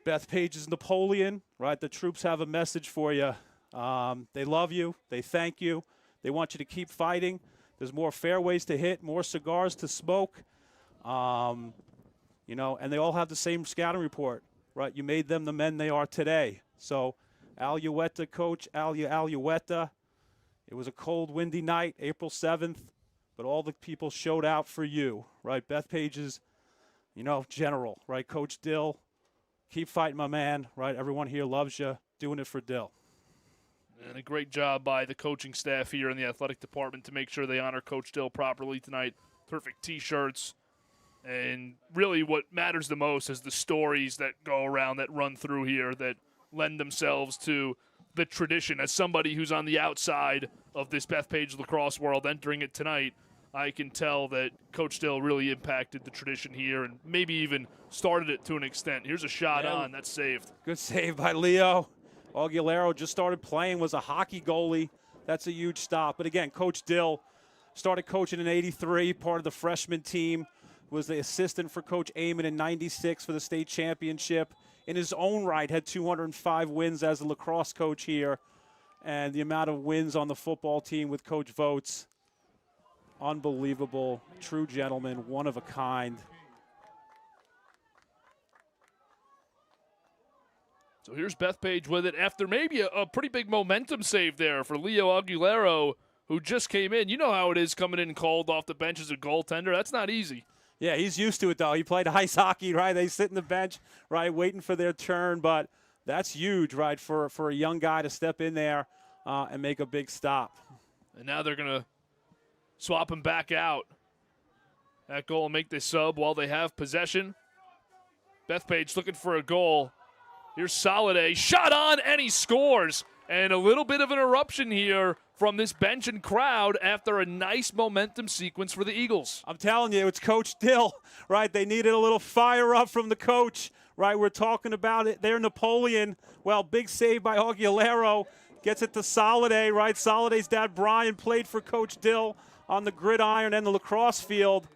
[SPEAKER 2] Bethpage's Napoleon, right? The troops have a message for you. They love you. They thank you. They want you to keep fighting. There's more fairways to hit, more cigars to smoke. You know, and they all have the same scouting report, right? You made them the men they are today. So, Alueta, Coach Alueta. It was a cold, windy night, April 7th, but all the people showed out for you, right? Bethpage's, you know, general, right? Coach Dill, keep fighting, my man, right? Everyone here loves you, doing it for Dill.
[SPEAKER 1] And a great job by the coaching staff here in the athletic department to make sure they honor Coach Dill properly tonight. Perfect T-shirts. And really what matters the most is the stories that go around, that run through here, that lend themselves to the tradition. As somebody who's on the outside of this Bethpage lacrosse world entering it tonight, I can tell that Coach Dill really impacted the tradition here and maybe even started it to an extent. Here's a shot on. That's saved.
[SPEAKER 2] Good save by Leo. Aguilera just started playing, was a hockey goalie. That's a huge stop. But again, Coach Dill started coaching in '83, part of the freshman team, was the assistant for Coach Amon in '96 for the state championship. In his own right, had 205 wins as a lacrosse coach here. And the amount of wins on the football team with Coach Votes, unbelievable. True gentleman, one of a kind.
[SPEAKER 1] So here's Bethpage with it after maybe a pretty big momentum save there for Leo Aguilera, who just came in. You know how it is coming in cold off the bench as a goaltender. That's not easy.
[SPEAKER 2] Yeah, he's used to it, though. He played ice hockey, right? They sit in the bench, right, waiting for their turn. But that's huge, right, for a young guy to step in there and make a big stop.
[SPEAKER 1] And now they're going to swap him back out. That goal and make the sub while they have possession. Bethpage looking for a goal. Here's Soliday, shot on, and he scores. And a little bit of an eruption here from this bench and crowd after a nice momentum sequence for the Eagles.
[SPEAKER 2] I'm telling you, it's Coach Dill, right? They needed a little fire up from the coach, right? We're talking about it there, Napoleon. Well, big save by Aguilera. Gets it to Soliday, right? Soliday's dad, Brian, played for Coach Dill on the gridiron and the lacrosse field.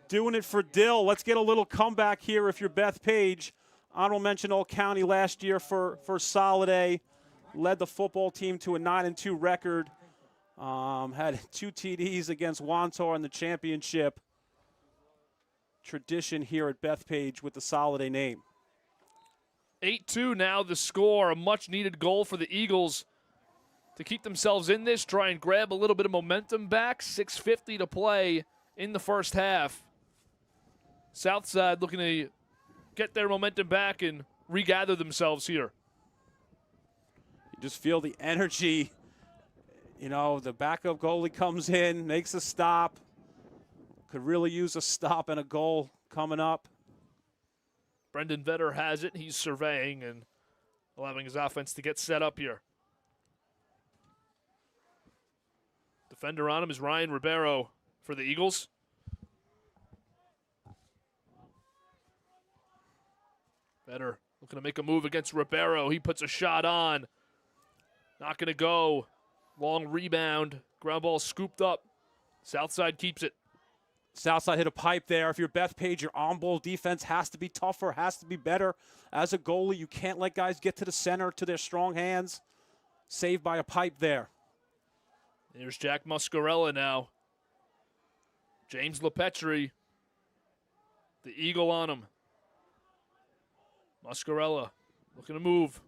[SPEAKER 2] Doing it for Dill. Let's get a little comeback here if you're Bethpage. Honorable mention All-County last year for Soliday. Led the football team to a 9-2 record. Had 2 TDs against Wantor in the championship. Tradition here at Bethpage with the Soliday name.
[SPEAKER 1] 8-2 now the score. A much-needed goal for the Eagles to keep themselves in this, try and grab a little bit of momentum back. 6:50 to play in the first half. Southside looking to get their momentum back and regather themselves here.
[SPEAKER 2] You just feel the energy. You know, the backup goalie comes in, makes a stop. Could really use a stop and a goal coming up.
[SPEAKER 1] Brendan Vetter has it. He's surveying and allowing his offense to get set up here. Defender on him is Ryan Ribeiro for the Eagles. Vetter looking to make a move against Ribeiro. He puts a shot on. Not going to go. Long rebound. Ground ball scooped up. Southside keeps it.
[SPEAKER 2] Southside hit a pipe there. If you're Bethpage, your on-ball defense has to be tougher, has to be better. As a goalie, you can't let guys get to the center, to their strong hands. Saved by a pipe there.
[SPEAKER 1] Here's Jack Muscarella now. James LePetri. The Eagle on him. Muscarella looking to move.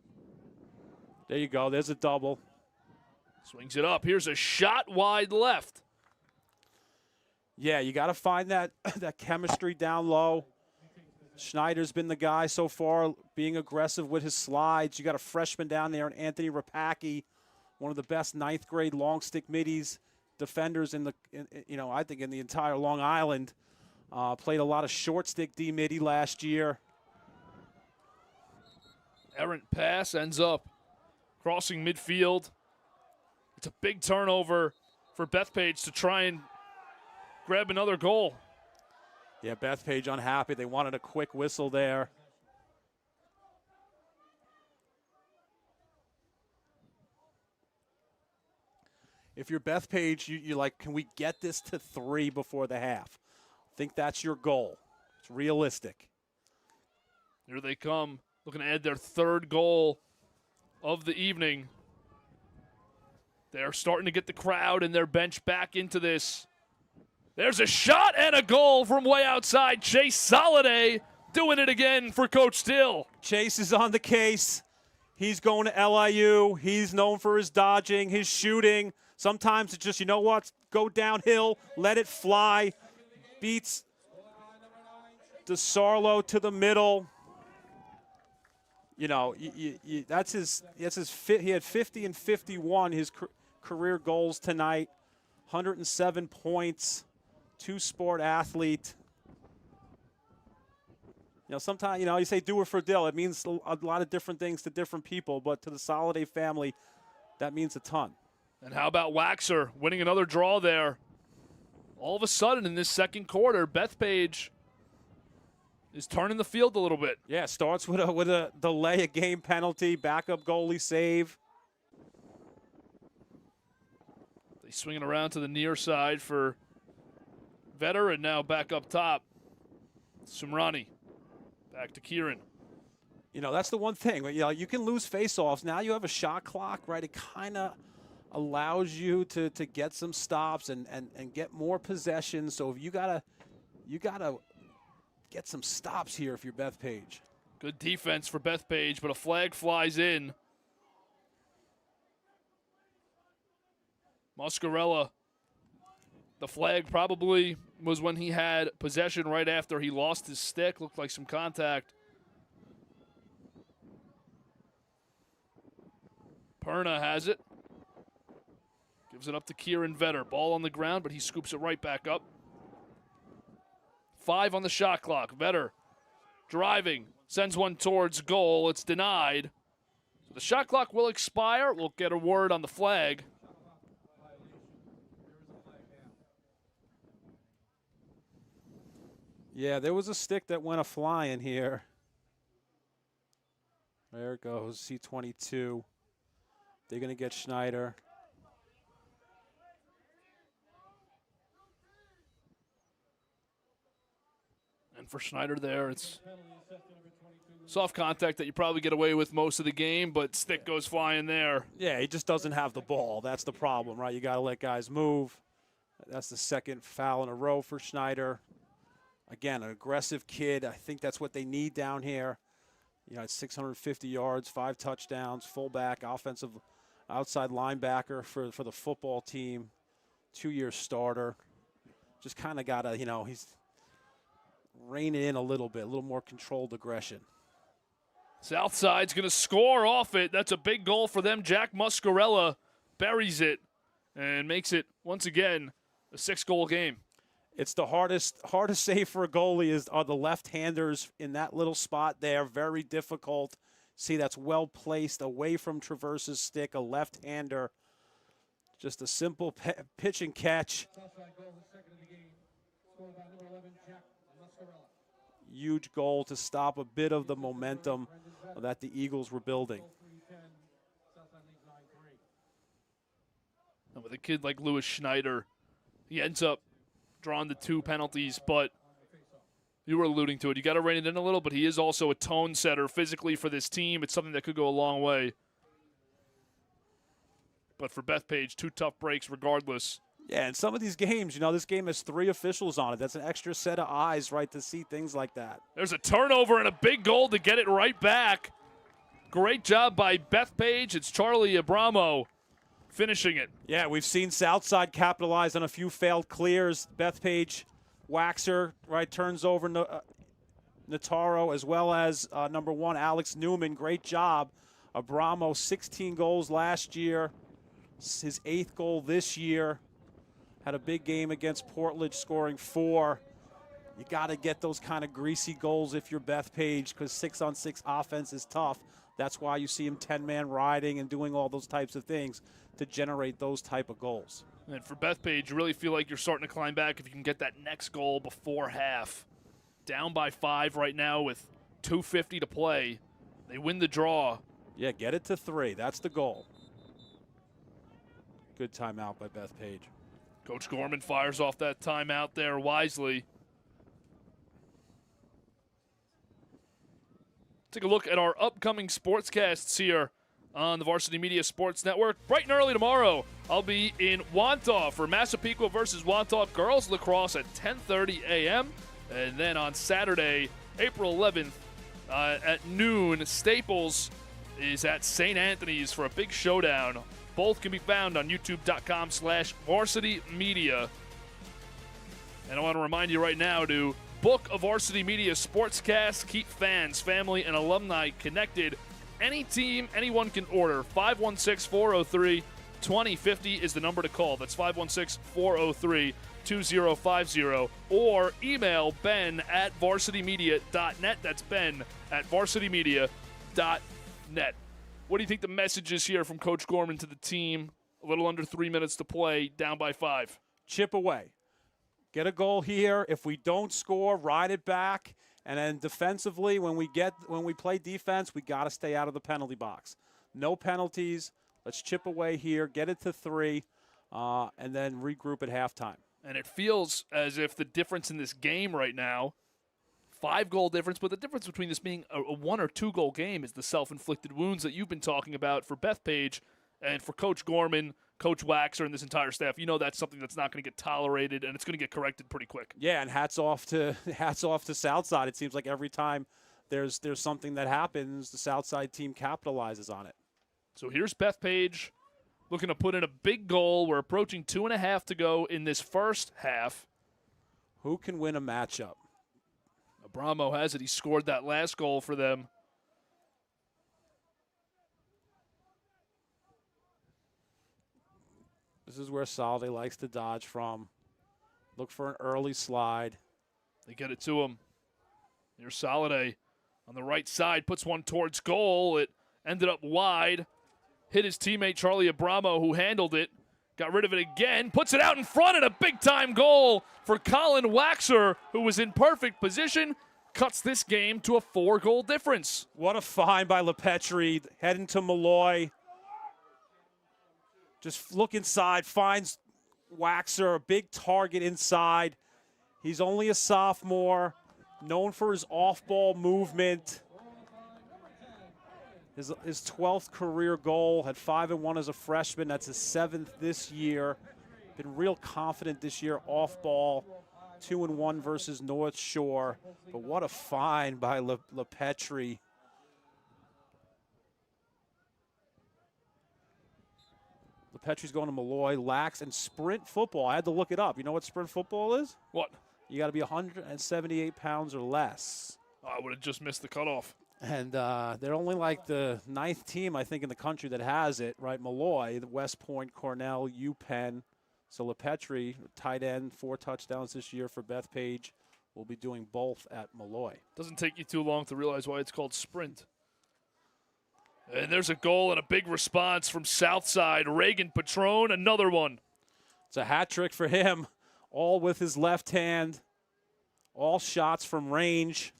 [SPEAKER 2] There you go. There's a double.
[SPEAKER 1] Swings it up. Here's a shot wide left.
[SPEAKER 2] Yeah, you got to find that chemistry down low. Schneider's been the guy so far being aggressive with his slides. You got a freshman down there, and Anthony Rapacki, one of the best 9th grade long stick middies defenders I think in the entire Long Island. Played a lot of short stick D midi last year.
[SPEAKER 1] Errant pass ends up crossing midfield. It's a big turnover for Bethpage to try and grab another goal.
[SPEAKER 2] Yeah, Bethpage unhappy. They wanted a quick whistle there. If you're Bethpage, you're like, can we get this to 3 before the half? I think that's your goal. It's realistic.
[SPEAKER 1] Here they come, looking to add their 3rd goal of the evening. They're starting to get the crowd and their bench back into this. There's a shot and a goal from way outside. Chase Soliday doing it again for Coach Dill.
[SPEAKER 2] Chase is on the case. He's going to LIU. He's known for his dodging, his shooting. Sometimes it's just, you know what, go downhill, let it fly. Beats DeSarlo to the middle. You know, that's his he had 50 and 51, his career goals tonight. 107 points, 2-sport athlete. You know, sometimes, you say do it for Dill. It means a lot of different things to different people, but to the Soliday family, that means a ton.
[SPEAKER 1] And how about Waxer winning another draw there? all of a sudden in this second quarter, Bethpage is turning the field a little bit.
[SPEAKER 2] Yeah, starts with a delay a game penalty, backup goalie save.
[SPEAKER 1] They swing it around to the near side for Vetter, and now back up top, Sumrani. Back to Kieran.
[SPEAKER 2] You know, that's the one thing. You know, you can lose faceoffs. Now you have a shot clock, right? It kind of allows you to get some stops and get more possession. So if you gotta get some stops here if you're Bethpage.
[SPEAKER 1] Good defense for Bethpage, but a flag flies in. Muscarella. The flag probably was when he had possession right after he lost his stick. Looked like some contact. Perna has it. Gives it up to Kieran Vetter. Ball on the ground, but he scoops it right back up. 5 on the shot clock. Vetter driving. Sends one towards goal. It's denied. So the shot clock will expire. We'll get a word on the flag.
[SPEAKER 2] Yeah, there was a stick that went a-flying here. There it goes, C22. They're going to get Schneider.
[SPEAKER 1] And for Schneider there, it's soft contact that you probably get away with most of the game, but stick goes flying there.
[SPEAKER 2] Yeah, he just doesn't have the ball. That's the problem, right? You got to let guys move. That's the second foul in a row for Schneider. Again, an aggressive kid. I think that's what they need down here. You know, it's 650 yards, 5 touchdowns, fullback, offensive outside linebacker for the football team, 2-year starter. Just kind of got to, you know, he's rein it in a little bit, a little more controlled aggression.
[SPEAKER 1] Southside's going to score off it. That's a big goal for them. Jack Muscarella buries it and makes it, once again, a 6-goal game.
[SPEAKER 2] It's the hardest save for a goalie are the left-handers in that little spot there. Very difficult. See, that's well placed away from Traverse's stick, a left-hander. Just a simple pitch and catch. Huge goal to stop a bit of the momentum that the Eagles were building.
[SPEAKER 1] And with a kid like Lewis Schneider, he ends up drawing the 2 penalties, but you were alluding to it. You got to rein it in a little, but he is also a tone setter physically for this team. It's something that could go a long way. But for Bethpage, 2 tough breaks regardless.
[SPEAKER 2] Yeah, in some of these games, you know, this game has 3 officials on it. That's an extra set of eyes, right, to see things like that.
[SPEAKER 1] There's a turnover and a big goal to get it right back. Great job by Bethpage. It's Charlie Abramo finishing it.
[SPEAKER 2] Yeah, we've seen Southside capitalize on a few failed clears. Bethpage, Waxer, right, turns over Nataro, as well as number 1, Alex Newman. Great job. Abramo, 16 goals last year. His 8th goal this year. Had a big game against Portland, scoring 4. You got to get those kind of greasy goals if you're Bethpage, because 6-on-6 offense is tough. That's why you see him 10-man riding and doing all those types of things to generate those type of goals.
[SPEAKER 1] And for Bethpage, you really feel like you're starting to climb back if you can get that next goal before half. Down by 5 right now with 2:50 to play. They win the draw.
[SPEAKER 2] Yeah, get it to 3. That's the goal. Good timeout by Bethpage.
[SPEAKER 1] Coach Gorman fires off that timeout there wisely. Take a look at our upcoming sportscasts here on the Varsity Media Sports Network. Bright and early tomorrow, I'll be in Wantagh for Massapequa versus Wantagh girls lacrosse at 10:30 a.m. And then on Saturday, April 11th at noon, Staples is at St. Anthony's for a big showdown. Both can be found on youtube.com/varsitymedia. And I want to remind you right now to book a Varsity Media Sportscast. Keep fans, family, and alumni connected. Any team, anyone can order. 516-403-2050 is the number to call. That's 516-403-2050. Or email ben@varsitymedia.net. That's ben@varsitymedia.net. What do you think the message is here from Coach Gorman to the team? A little under 3 minutes to play, down by 5.
[SPEAKER 2] Chip away. Get a goal here. If we don't score, ride it back. And then defensively, when we play defense, we got to stay out of the penalty box. No penalties. Let's chip away here, get it to 3, and then regroup at halftime.
[SPEAKER 1] And it feels as if the difference in this game right now, 5-goal difference, but the difference between this being a 1 or 2 goal game is the self-inflicted wounds that you've been talking about for Bethpage and for Coach Gorman, Coach Waxer, and this entire staff. You know that's something that's not going to get tolerated, and it's going to get corrected pretty quick.
[SPEAKER 2] Yeah, and hats off to Southside. It seems like every time there's something that happens, the Southside team capitalizes on it.
[SPEAKER 1] So here's Bethpage looking to put in a big goal. We're approaching 2.5 to go in this first half.
[SPEAKER 2] Who can win a matchup?
[SPEAKER 1] Abramo has it. He scored that last goal for them.
[SPEAKER 2] This is where Salde likes to dodge from. Look for an early slide.
[SPEAKER 1] They get it to him. Here's Salde on the right side. Puts one towards goal. It ended up wide. Hit his teammate Charlie Abramo, who handled it. Got rid of it again. Puts it out in front, and a big-time goal for Colin Waxer, who was in perfect position. Cuts this game to a 4-goal difference.
[SPEAKER 2] What a find by LePetri. Heading to Malloy. Just look inside, finds Waxer, a big target inside. He's only a sophomore, known for his off-ball movement. His 12th career goal, had 5-1 as a freshman. That's his 7th this year. Been real confident this year off ball. 2-1 versus North Shore. But what a find by LePetri. LePetri's going to Malloy, Lax, and sprint football. I had to look it up. You know what sprint football is?
[SPEAKER 1] What?
[SPEAKER 2] You got to be 178 pounds or less.
[SPEAKER 1] I would have just missed the cutoff.
[SPEAKER 2] And they're only like the 9th team, I think, in the country that has it, right? Malloy, the West Point, Cornell, UPenn. So LePetri, tight end, 4 touchdowns this year for Bethpage, will be doing both at Malloy.
[SPEAKER 1] Doesn't take you too long to realize why it's called sprint. And there's a goal and a big response from Southside. Reagan Patron, another one.
[SPEAKER 2] It's a hat trick for him, all with his left hand, all shots from range.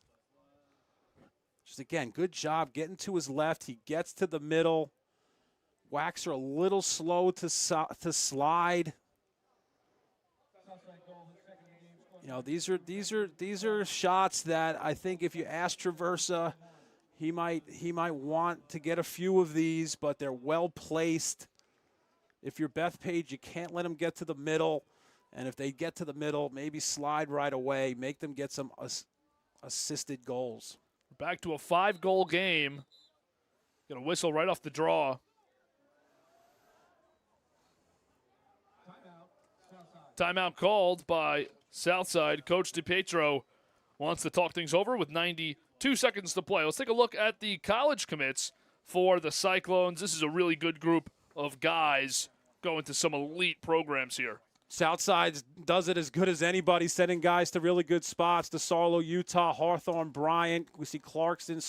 [SPEAKER 2] Just again, good job getting to his left. He gets to the middle. Waxer a little slow to slide. You know, these are shots that I think if you ask Traversa, he might want to get a few of these, but they're well placed. If you're Bethpage, you can't let them get to the middle, and if they get to the middle, maybe slide right away, make them get some assisted goals.
[SPEAKER 1] Back to a 5-goal game. Got a whistle right off the draw. Timeout called by Southside. Coach DiPietro wants to talk things over with 92 seconds to play. Let's take a look at the college commits for the Cyclones. This is a really good group of guys going to some elite programs here.
[SPEAKER 2] Southside does it as good as anybody, sending guys to really good spots. DeSarlo, Utah, Hawthorne, Bryant. We see Clarkston,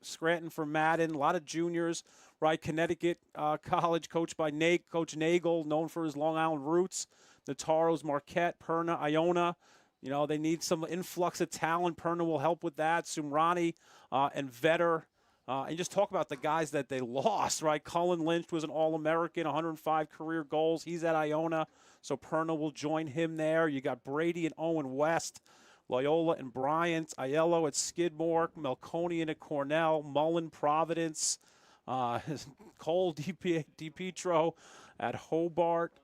[SPEAKER 2] Scranton for Madden. A lot of juniors, right? Connecticut College, coached by Coach Nagel, known for his Long Island roots. Nataros, Marquette, Perna, Iona. You know, they need some influx of talent. Perna will help with that. Sumrani and Vetter. And just talk about the guys that they lost, right? Cullen Lynch was an All-American, 105 career goals. He's at Iona, so Perna will join him there. You got Brady and Owen West, Loyola and Bryant, Aiello at Skidmore, Melconian at Cornell, Mullen, Providence, Cole DiPietro at Hobart.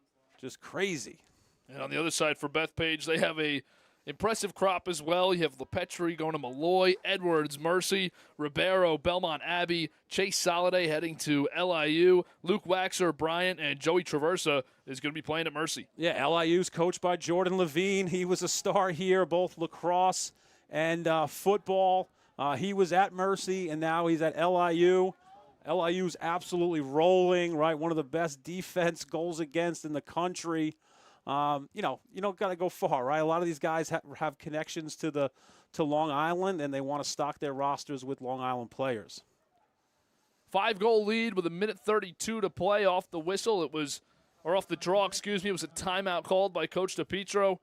[SPEAKER 2] Just crazy.
[SPEAKER 1] And on the other side for Bethpage, they have a impressive crop as well. You have LePetri going to Malloy, Edwards, Mercy, Ribeiro, Belmont Abbey, Chase Soliday heading to LIU, Luke Waxer, Bryant, and Joey Traversa is going to be playing at Mercy.
[SPEAKER 2] Yeah, LIU's coached by Jordan Levine. He was a star here, both lacrosse and football. He was at Mercy, and now he's at LIU. LIU's absolutely rolling, right? One of the best defense goals against in the country. You don't got to go far, right? A lot of these guys have connections to Long Island, and they want to stock their rosters with Long Island players.
[SPEAKER 1] 5-goal lead with 1:32 to play off the whistle. Off the draw, excuse me. It was a timeout called by Coach DiPietro.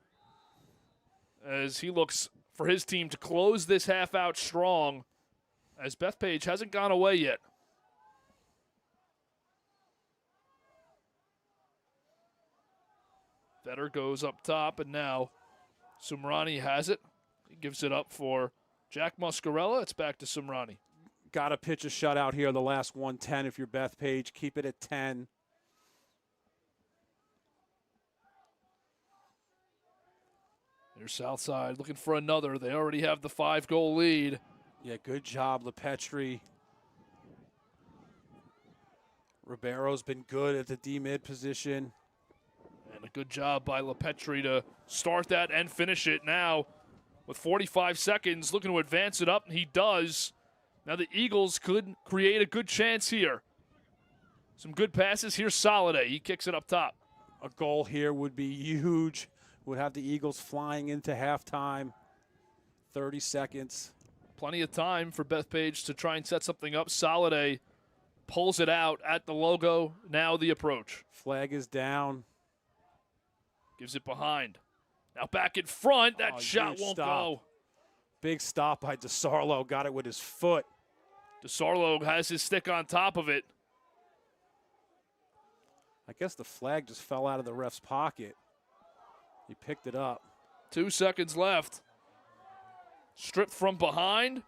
[SPEAKER 1] as he looks for his team to close this half out strong, as Bethpage hasn't gone away yet. Vetter goes up top, and now Sumrani has it. He gives it up for Jack Muscarella. It's back to Sumrani.
[SPEAKER 2] Got to pitch a shutout here, the last 110 if you're Bethpage. Keep it at 10.
[SPEAKER 1] Here's Southside looking for another. They already have the 5-goal lead.
[SPEAKER 2] Yeah, good job, LePetri. Ribeiro's been good at the D-mid position.
[SPEAKER 1] And a good job by LePetri to start that and finish it now. With 45 seconds, looking to advance it up, and he does. Now the Eagles could create a good chance here. Some good passes. Here's Soliday. He kicks it up top.
[SPEAKER 2] A goal here would be huge. Would have the Eagles flying into halftime. 30 seconds.
[SPEAKER 1] Plenty of time for Bethpage to try and set something up. Soliday pulls it out at the logo. Now the approach.
[SPEAKER 2] Flag is down.
[SPEAKER 1] Gives it behind. Now back in front. That shot won't go.
[SPEAKER 2] Big stop by DeSarlo. Got it with his foot.
[SPEAKER 1] DeSarlo has his stick on top of it.
[SPEAKER 2] I guess the flag just fell out of the ref's pocket. He picked it up.
[SPEAKER 1] 2 seconds left. Stripped from behind.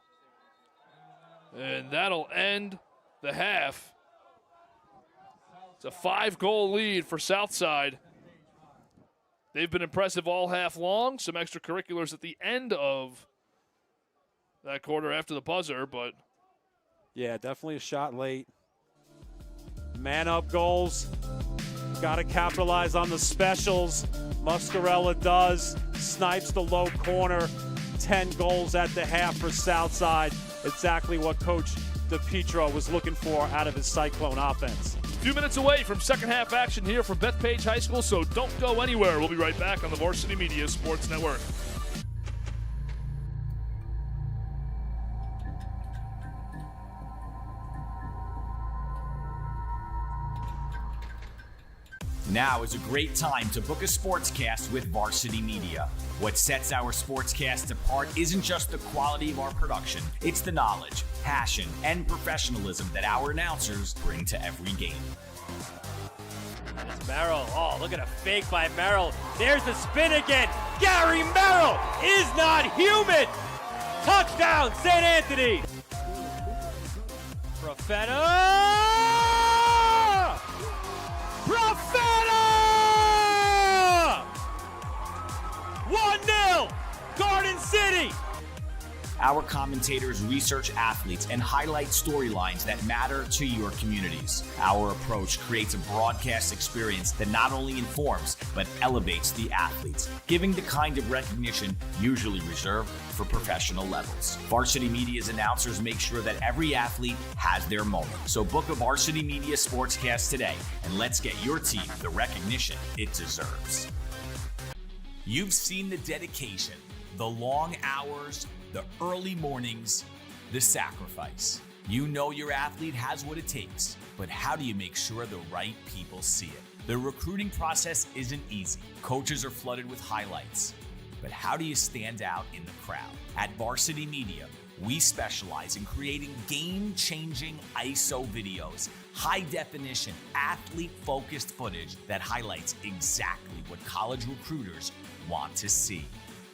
[SPEAKER 1] And that'll end the half. It's a 5-goal lead for Southside. They've been impressive all half long. Some extracurriculars at the end of that quarter after the buzzer, but
[SPEAKER 2] yeah, definitely a shot late. Man-up goals. Got to capitalize on the specials. Muscarella does. Snipes the low corner. 10 goals at the half for Southside. Exactly what Coach DePietro was looking for out of his Cyclone offense.
[SPEAKER 1] a few minutes away from second half action here from Bethpage High School, so don't go anywhere. We'll be right back on the Varsity Media Sports Network.
[SPEAKER 8] Now is a great time to book a sportscast with Varsity Media. What sets our sportscast apart isn't just the quality of our production, it's the knowledge, passion, and professionalism that our announcers bring to every game.
[SPEAKER 9] And it's Merrill. Oh, look at a fake by Merrill. There's the spin again. Gary Merrill is not human. Touchdown, St. Anthony. Profeta! Profeta! 1-0, Garden City.
[SPEAKER 8] Our commentators research athletes and highlight storylines that matter to your communities. Our approach creates a broadcast experience that not only informs, but elevates the athletes, giving the kind of recognition usually reserved for professional levels. Varsity Media's announcers make sure that every athlete has their moment. So book a Varsity Media Sportscast today, and let's get your team the recognition it deserves. You've seen the dedication, the long hours, the early mornings, the sacrifice. You know your athlete has what it takes, but how do you make sure the right people see it? The recruiting process isn't easy. Coaches are flooded with highlights, but how do you stand out in the crowd? At Varsity Media, we specialize in creating game-changing ISO videos, high-definition, athlete-focused footage that highlights exactly what college recruiters want to see.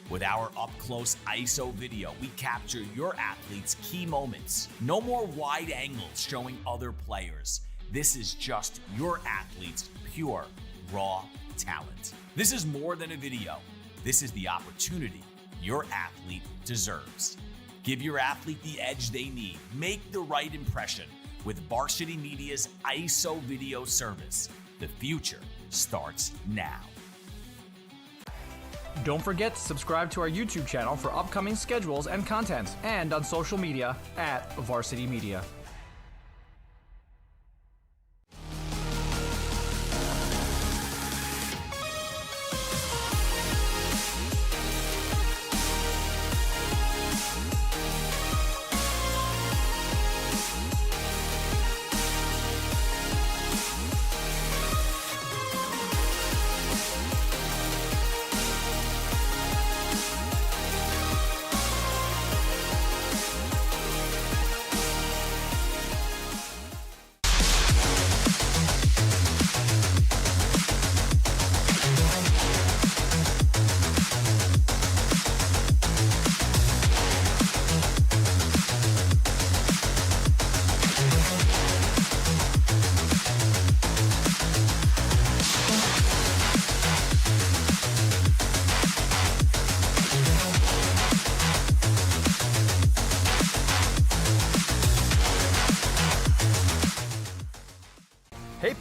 [SPEAKER 8] With our up-close ISO video, we capture your athletes' key moments. No more wide angles showing other players. This is just your athlete's pure, raw talent. This is more than a video. This is the opportunity your athlete deserves. Give your athlete the edge they need. Make the right impression with Varsity Media's ISO video service. The future starts now.
[SPEAKER 3] Don't forget to subscribe to our YouTube channel for upcoming schedules and content, and on social media at Varsity Media.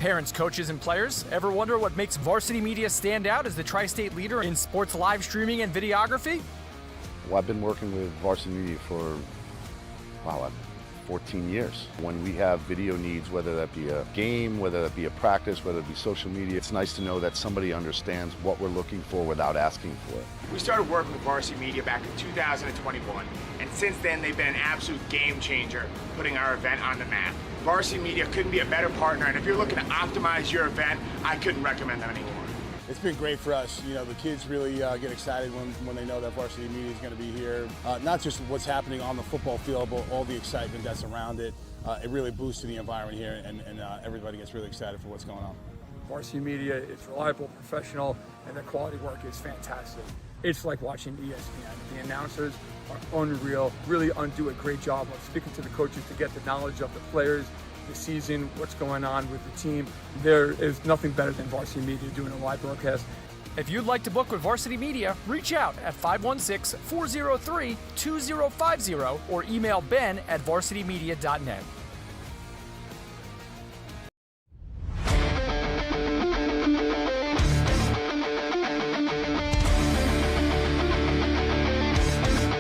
[SPEAKER 3] Parents, coaches, and players, ever wonder what makes Varsity Media stand out as the tri-state leader in sports live streaming and videography?
[SPEAKER 7] Well, I've been working with Varsity Media for, 14 years. When we have video needs, whether that be a game, whether that be a practice, whether it be social media, it's nice to know that somebody understands what we're looking for without asking for it.
[SPEAKER 4] We started working with Varsity Media back in 2021, and since then they've been an absolute game changer, putting our event on the map. Varsity Media couldn't be a better partner, and if you're looking to optimize your event, I couldn't recommend them anymore.
[SPEAKER 5] It's been great for us. You know, the kids really get excited when they know that Varsity Media is going to be here. Not just what's happening on the football field, but all the excitement that's around it. It really boosts the environment here, and everybody gets really excited for what's going on.
[SPEAKER 10] Varsity Media is reliable, professional, and the quality work is fantastic. It's like watching ESPN. The announcers are unreal, really do a great job of speaking to the coaches to get the knowledge of the players, the season, what's going on with the team. There is nothing better than Varsity Media doing a live broadcast.
[SPEAKER 3] If you'd like to book with Varsity Media, reach out at 516-403-2050 or email ben@varsitymedia.net.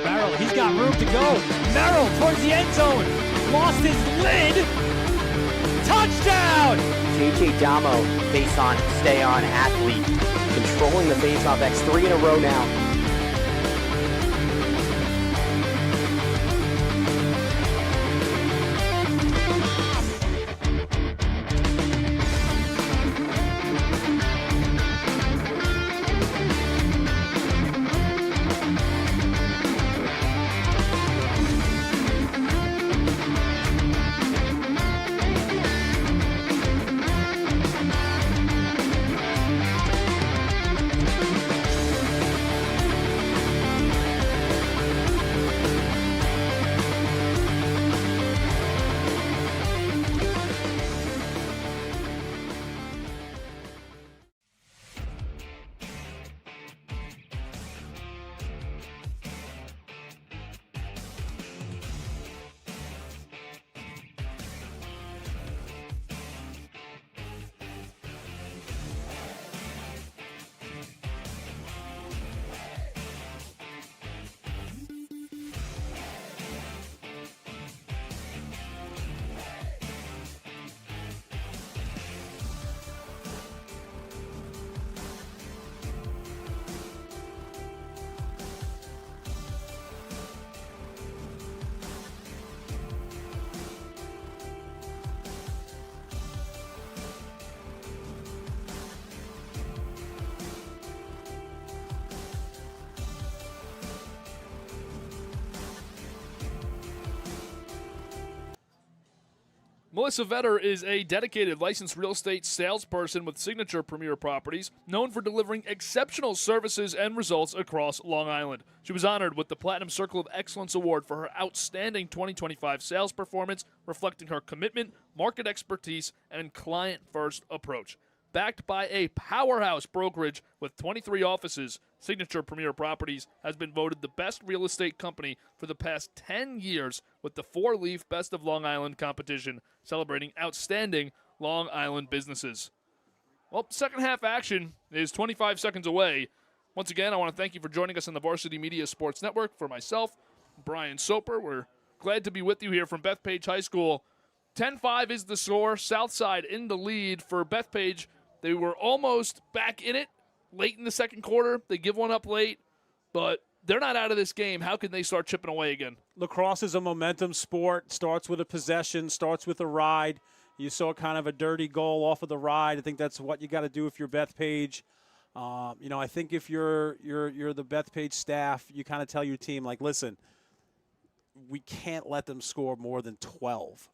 [SPEAKER 9] Merrill, he's got room to go. Merrill towards the end zone. Lost his lid. Touchdown!
[SPEAKER 11] JJ Damo, face on, stay on athlete. Controlling the face-off. That's 3 in a row now.
[SPEAKER 1] Melissa Vetter is a dedicated licensed real estate salesperson with Signature Premier Properties, known for delivering exceptional services and results across Long Island. She was honored with the Platinum Circle of Excellence Award for her outstanding 2025 sales performance, reflecting her commitment, market expertise, and client-first approach. Backed by a powerhouse brokerage with 23 offices, Signature Premier Properties has been voted the best real estate company for the past 10 years with the 4-leaf Best of Long Island competition, celebrating outstanding Long Island businesses. Well, second half action is 25 seconds away. Once again, I want to thank you for joining us on the Varsity Media Sports Network. For myself, Brian Soper, we're glad to be with you here from Bethpage High School. 10-5 is the score. Southside in the lead for Bethpage. They were almost back in it late in the second quarter. They give one up late, but they're not out of this game. How can they start chipping away again?
[SPEAKER 2] Lacrosse is a momentum sport. Starts with a possession, starts with a ride. You saw kind of a dirty goal off of the ride. I think that's what you got to do if you're Bethpage. I think if you're the Bethpage staff, you kind of tell your team, like, listen, we can't let them score more than 12.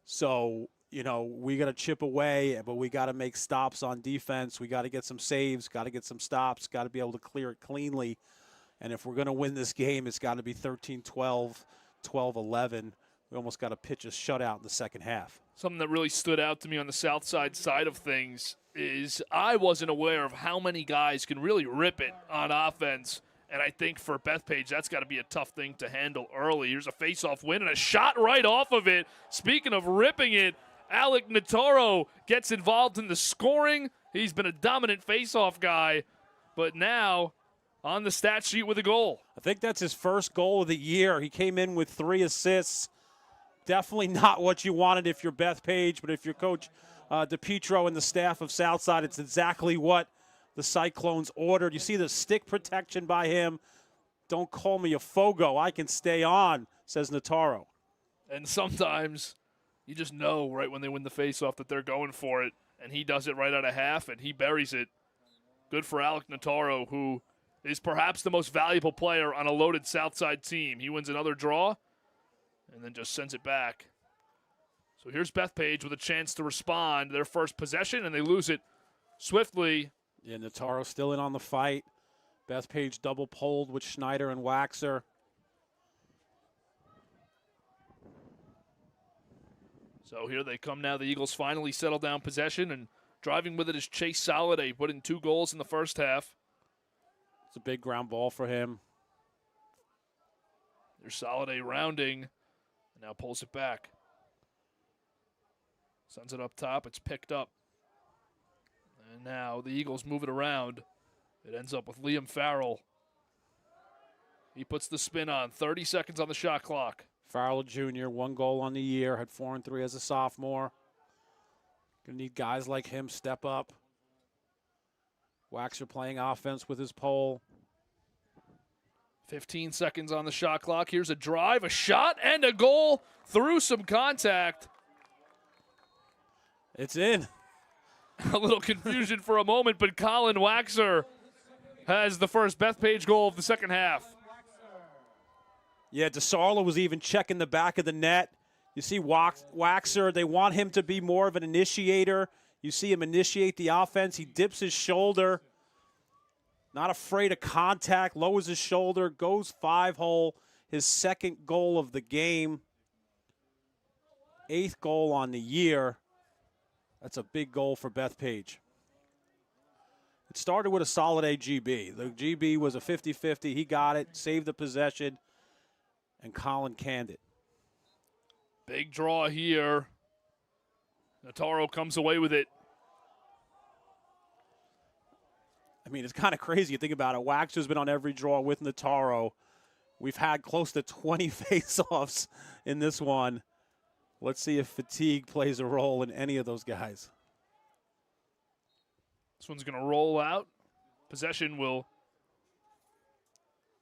[SPEAKER 2] So, we got to chip away, but we got to make stops on defense. We got to get some saves, got to get some stops, got to be able to clear it cleanly. And if we're going to win this game, it's got to be 13-12, 12-11. We almost got to pitch a shutout in the second half.
[SPEAKER 1] Something that really stood out to me on the Southside side of things is I wasn't aware of how many guys can really rip it on offense. And I think for Bethpage, that's got to be a tough thing to handle early. Here's a face-off win and a shot right off of it. Speaking of ripping it, Alec Nataro gets involved in the scoring. He's been a dominant face-off guy, but now on the stat sheet with a goal.
[SPEAKER 2] I think that's his first goal of the year. He came in with 3 assists. Definitely not what you wanted if you're Bethpage, but if you're Coach DePietro and the staff of Southside, it's exactly what the Cyclones ordered. You see the stick protection by him. Don't call me a Fogo. I can stay on, says Nataro.
[SPEAKER 1] And sometimes you just know right when they win the faceoff that they're going for it, and he does it right out of half, and he buries it. Good for Alec Nataro, who is perhaps the most valuable player on a loaded Southside team. He wins another draw and then just sends it back. So here's Bethpage with a chance to respond. Their first possession, and they lose it swiftly.
[SPEAKER 2] Yeah, Nataro still in on the fight. Bethpage double poled with Schneider and Waxer.
[SPEAKER 1] So here they come now. The Eagles finally settle down possession, and driving with it is Chase Soliday, put in 2 goals in the first half.
[SPEAKER 2] It's a big ground ball for him.
[SPEAKER 1] There's Soliday rounding, and now pulls it back. Sends it up top. It's picked up. And now the Eagles move it around. It ends up with Liam Farrell. He puts the spin on. 30 seconds on the shot clock.
[SPEAKER 2] Farrell Jr., 1 goal on the year, had 4 and 3 as a sophomore. Gonna need guys like him step up. Waxer playing offense with his pole.
[SPEAKER 1] 15 seconds on the shot clock. Here's a drive, a shot, and a goal through some contact.
[SPEAKER 2] It's in.
[SPEAKER 1] A little confusion for a moment, but Colin Waxer has the first Bethpage goal of the second half.
[SPEAKER 2] Yeah, DeSarlo was even checking the back of the net. You see Waxer, they want him to be more of an initiator. You see him initiate the offense. He dips his shoulder. Not afraid of contact, lowers his shoulder, goes 5-hole. His second goal of the game. 8th goal on the year. That's a big goal for Bethpage. It started with a solid AGB. The GB was a 50-50. He got it, saved the possession, and Colin canned it.
[SPEAKER 1] Big draw here. Nataro comes away with it.
[SPEAKER 2] I mean, it's kind of crazy. You think about it. Waxer's been on every draw with Nataro. We've had close to 20 face-offs in this one. Let's see if fatigue plays a role in any of those guys.
[SPEAKER 1] This one's going to roll out. Possession will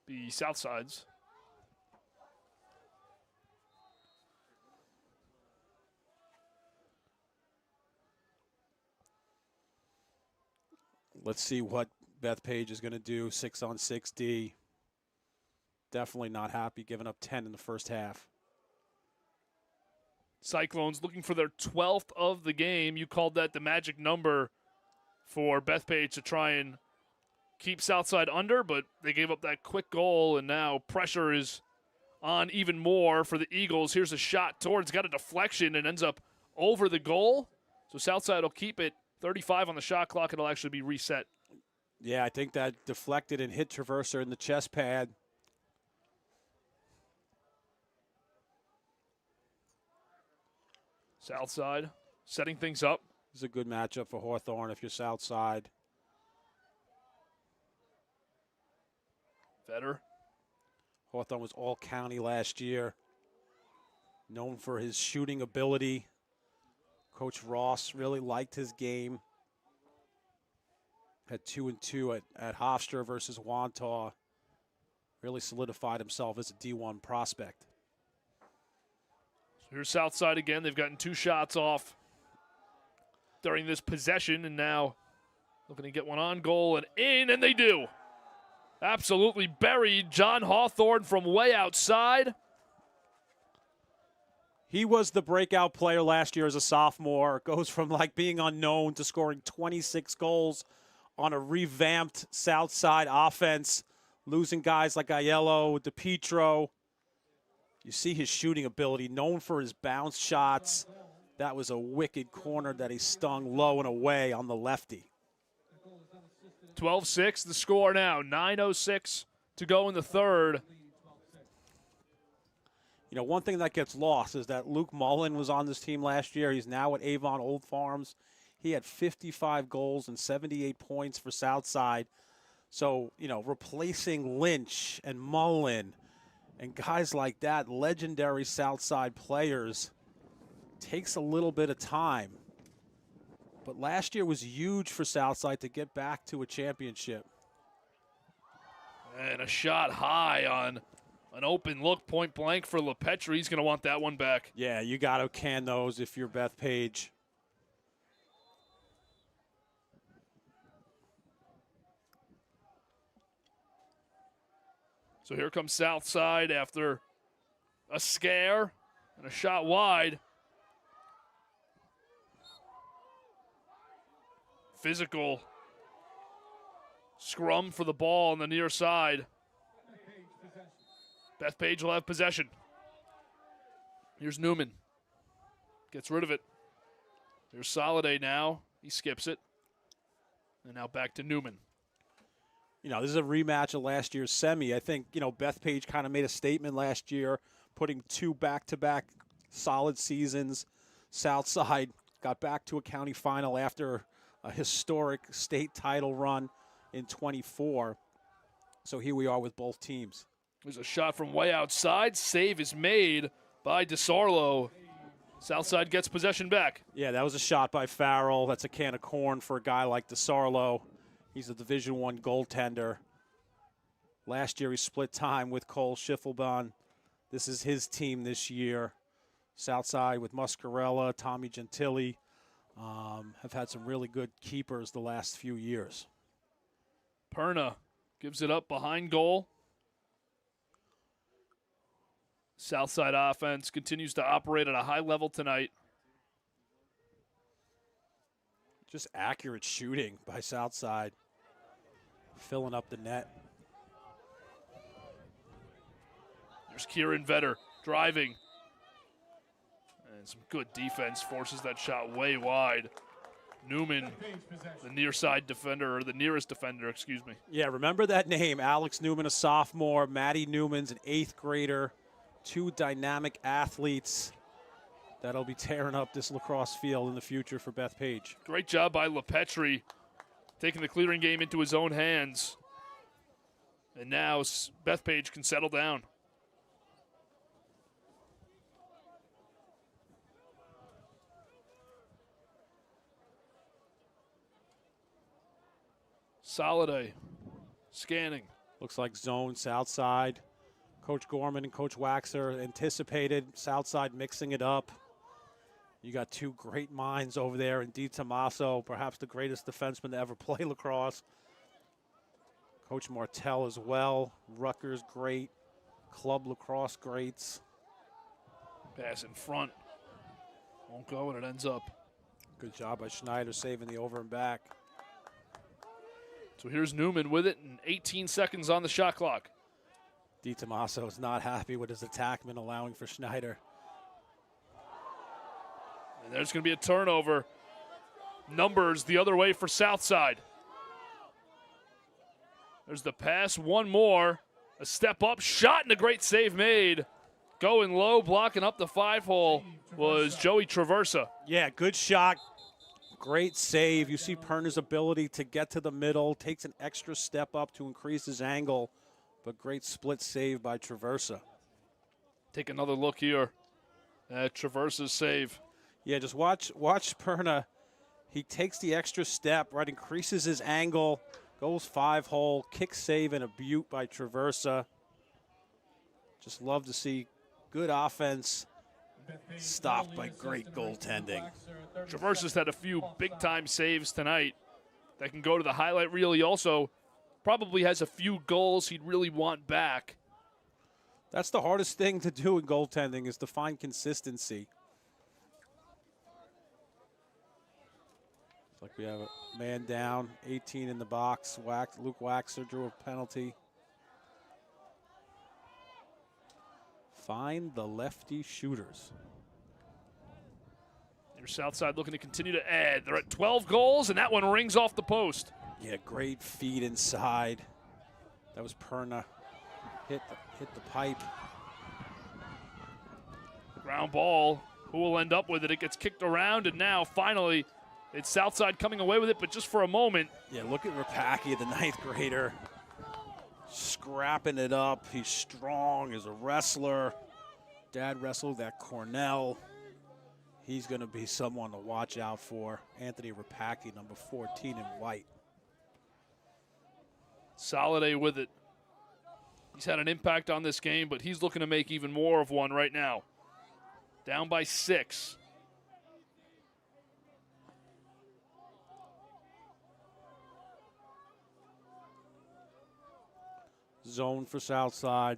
[SPEAKER 1] be Southside's.
[SPEAKER 2] Let's see what Bethpage is going to do. 6-on-6 D. Definitely not happy, giving up 10 in the first half.
[SPEAKER 1] Cyclones looking for their 12th of the game. You called that the magic number for Bethpage to try and keep Southside under, but they gave up that quick goal, and now pressure is on even more for the Eagles. Here's a shot towards, got a deflection, and ends up over the goal. So Southside will keep it. 35 on the shot clock. It'll actually be reset.
[SPEAKER 2] Yeah, I think that deflected and hit Traverser in the chest pad.
[SPEAKER 1] Southside setting things up.
[SPEAKER 2] This is a good matchup for Hawthorne if you're Southside.
[SPEAKER 1] Vetter.
[SPEAKER 2] Hawthorne was all county last year. Known for his shooting ability. Coach Ross really liked his game. Had 2 and 2 at Hofstra versus Wantagh. Really solidified himself as a D1 prospect.
[SPEAKER 1] So here's Southside again. They've gotten 2 shots off during this possession, and now looking to get one on goal and in, and they do. Absolutely buried John Hawthorne from way outside.
[SPEAKER 2] He was the breakout player last year as a sophomore. Goes from like being unknown to scoring 26 goals on a revamped Southside offense, losing guys like Aiello, DePietro. You see his shooting ability, known for his bounce shots. That was a wicked corner that he stung low and away on the lefty.
[SPEAKER 1] 12-6 the score now. 9:06 to go in the third.
[SPEAKER 2] You know, one thing that gets lost is that Luke Mullen was on this team last year. He's now at Avon Old Farms. He had 55 goals and 78 points for Southside. So, you know, replacing Lynch and Mullen and guys like that, legendary Southside players, takes a little bit of time. But last year was huge for Southside to get back to a championship.
[SPEAKER 1] And a shot high on an open look, point blank for LePetri. He's going to want that one back.
[SPEAKER 2] Yeah, you got to can those if you're Bethpage.
[SPEAKER 1] So here comes Southside after a scare and a shot wide. Physical scrum for the ball on the near side. Bethpage will have possession. Here's Newman. Gets rid of it. Here's Soliday now. He skips it. And now back to Newman.
[SPEAKER 2] You know, this is a rematch of last year's semi. I think, you know, Bethpage kind of made a statement last year, putting 2 back-to-back solid seasons. Southside got back to a county final after a historic state title run in 24. So here we are with both teams.
[SPEAKER 1] There's a shot from way outside. Save is made by DeSarlo. Southside gets possession back.
[SPEAKER 2] Yeah, that was a shot by Farrell. That's a can of corn for a guy like DeSarlo. He's a Division I goaltender. Last year he split time with Cole Schiffelbahn. This is his team this year. Southside with Muscarella, Tommy Gentili. Have had some really good keepers the last few years.
[SPEAKER 1] Perna gives it up behind goal. Southside offense continues to operate at a high level tonight.
[SPEAKER 2] Just accurate shooting by Southside, filling up the net.
[SPEAKER 1] There's Kieran Vetter driving. And some good defense forces that shot way wide. Newman, the near side defender, or the nearest defender, excuse me.
[SPEAKER 2] Yeah, remember that name, Alex Newman, a sophomore. Maddie Newman's an 8th grader. 2 dynamic athletes that'll be tearing up this lacrosse field in the future for Bethpage.
[SPEAKER 1] Great job by LePetri, taking the clearing game into his own hands. And now Bethpage can settle down. Soliday scanning.
[SPEAKER 2] Looks like zone Southside. Coach Gorman and Coach Waxer anticipated Southside mixing it up. You got 2 great minds over there in Di Tommaso, perhaps the greatest defenseman to ever play lacrosse. Coach Martell as well. Rutgers great. Club lacrosse greats.
[SPEAKER 1] Pass in front. Won't go, and it ends up.
[SPEAKER 2] Good job by Schneider saving the over and back.
[SPEAKER 1] So here's Newman with it, and 18 seconds on the shot clock.
[SPEAKER 2] Di Tommaso is not happy with his attackman allowing for Schneider.
[SPEAKER 1] And there's going to be a turnover. Numbers the other way for Southside. There's the pass, one more. A step up shot and a great save made. Going low, blocking up the 5-hole was Joey Traversa.
[SPEAKER 2] Yeah, good shot. Great save. You see Perna's ability to get to the middle, takes an extra step up to increase his angle, but great split save by Traversa.
[SPEAKER 1] Take another look here at Traversa's save.
[SPEAKER 2] Yeah, just watch Perna. He takes the extra step, right, increases his angle, goes 5-hole, kick save and a beaut by Traversa. Just love to see good offense stopped by great goaltending.
[SPEAKER 1] Traversa's had a few big-time saves tonight that can go to the highlight reel. He also probably has a few goals he'd really want back.
[SPEAKER 2] That's the hardest thing to do in goaltending, is to find consistency. It's like we have a man down, 18 in the box. Luke Waxer drew a penalty. Find the lefty shooters.
[SPEAKER 1] Your Southside looking to continue to add. They're at 12 goals, and that one rings off the post.
[SPEAKER 2] Yeah, great feed inside. That was Perna. Hit the pipe.
[SPEAKER 1] Ground ball. Who will end up with it? It gets kicked around, and now finally it's Southside coming away with it, but just for a moment.
[SPEAKER 2] Yeah, look at Rapaki, the 9th grader, scrapping it up. He's strong, he's a wrestler. Dad wrestled at Cornell. He's going to be someone to watch out for. Anthony Rapaki, number 14 in white.
[SPEAKER 1] Soliday with it. He's had an impact on this game, but he's looking to make even more of one right now. Down by 6.
[SPEAKER 2] Zone for Southside.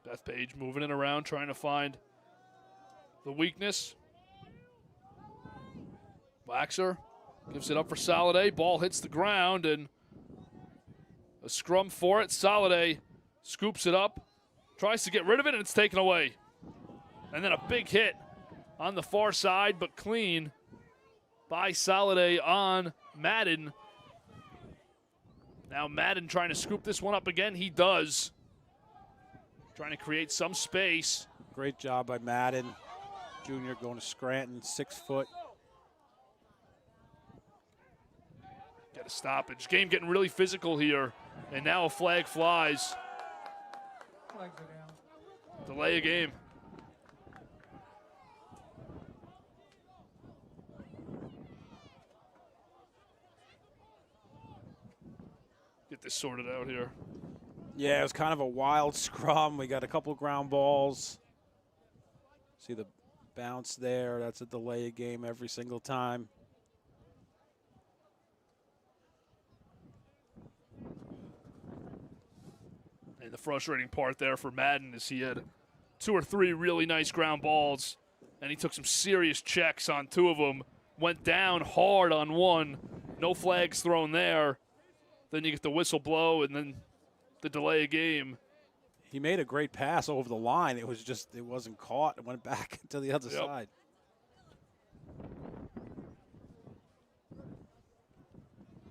[SPEAKER 1] Bethpage moving it around, trying to find the weakness. Waxer gives it up for Soliday. Ball hits the ground, and a scrum for it. Soliday scoops it up, tries to get rid of it, and it's taken away. And then a big hit on the far side, but clean by Soliday on Madden. Now Madden trying to scoop this one up again. He does. Trying to create some space.
[SPEAKER 2] Great job by Madden. Junior going to Scranton, 6 foot.
[SPEAKER 1] Get a stoppage. Game getting really physical here. And now a flag flies.
[SPEAKER 12] Flags are down.
[SPEAKER 1] Delay a game. Get this sorted out here.
[SPEAKER 2] Yeah, it was kind of a wild scrum. We got a couple ground balls. See the bounce there. That's a delay of game every single time.
[SPEAKER 1] And the frustrating part there for Madden is he had 2 or 3 really nice ground balls, and he took some serious checks on 2 of them. Went down hard on 1. No flags thrown there. Then you get the whistle blow, and then the delay of game.
[SPEAKER 2] He made a great pass over the line. It was just, it wasn't caught. It went back to the other side.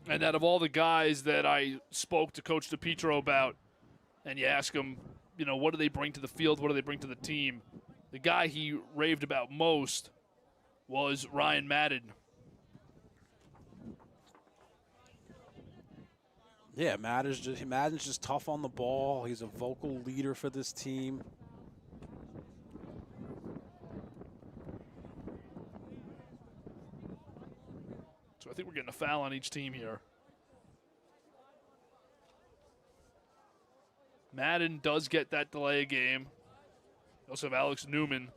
[SPEAKER 1] And out of all the guys that I spoke to Coach DePietro about, and you ask him, you know, what do they bring to the field? What do they bring to the team? The guy he raved about most was Ryan Madden.
[SPEAKER 2] Yeah, Madden's just tough on the ball. He's a vocal leader for this team.
[SPEAKER 1] So I think we're getting a foul on each team here. Madden does get that delay game. We also have Alex Newman.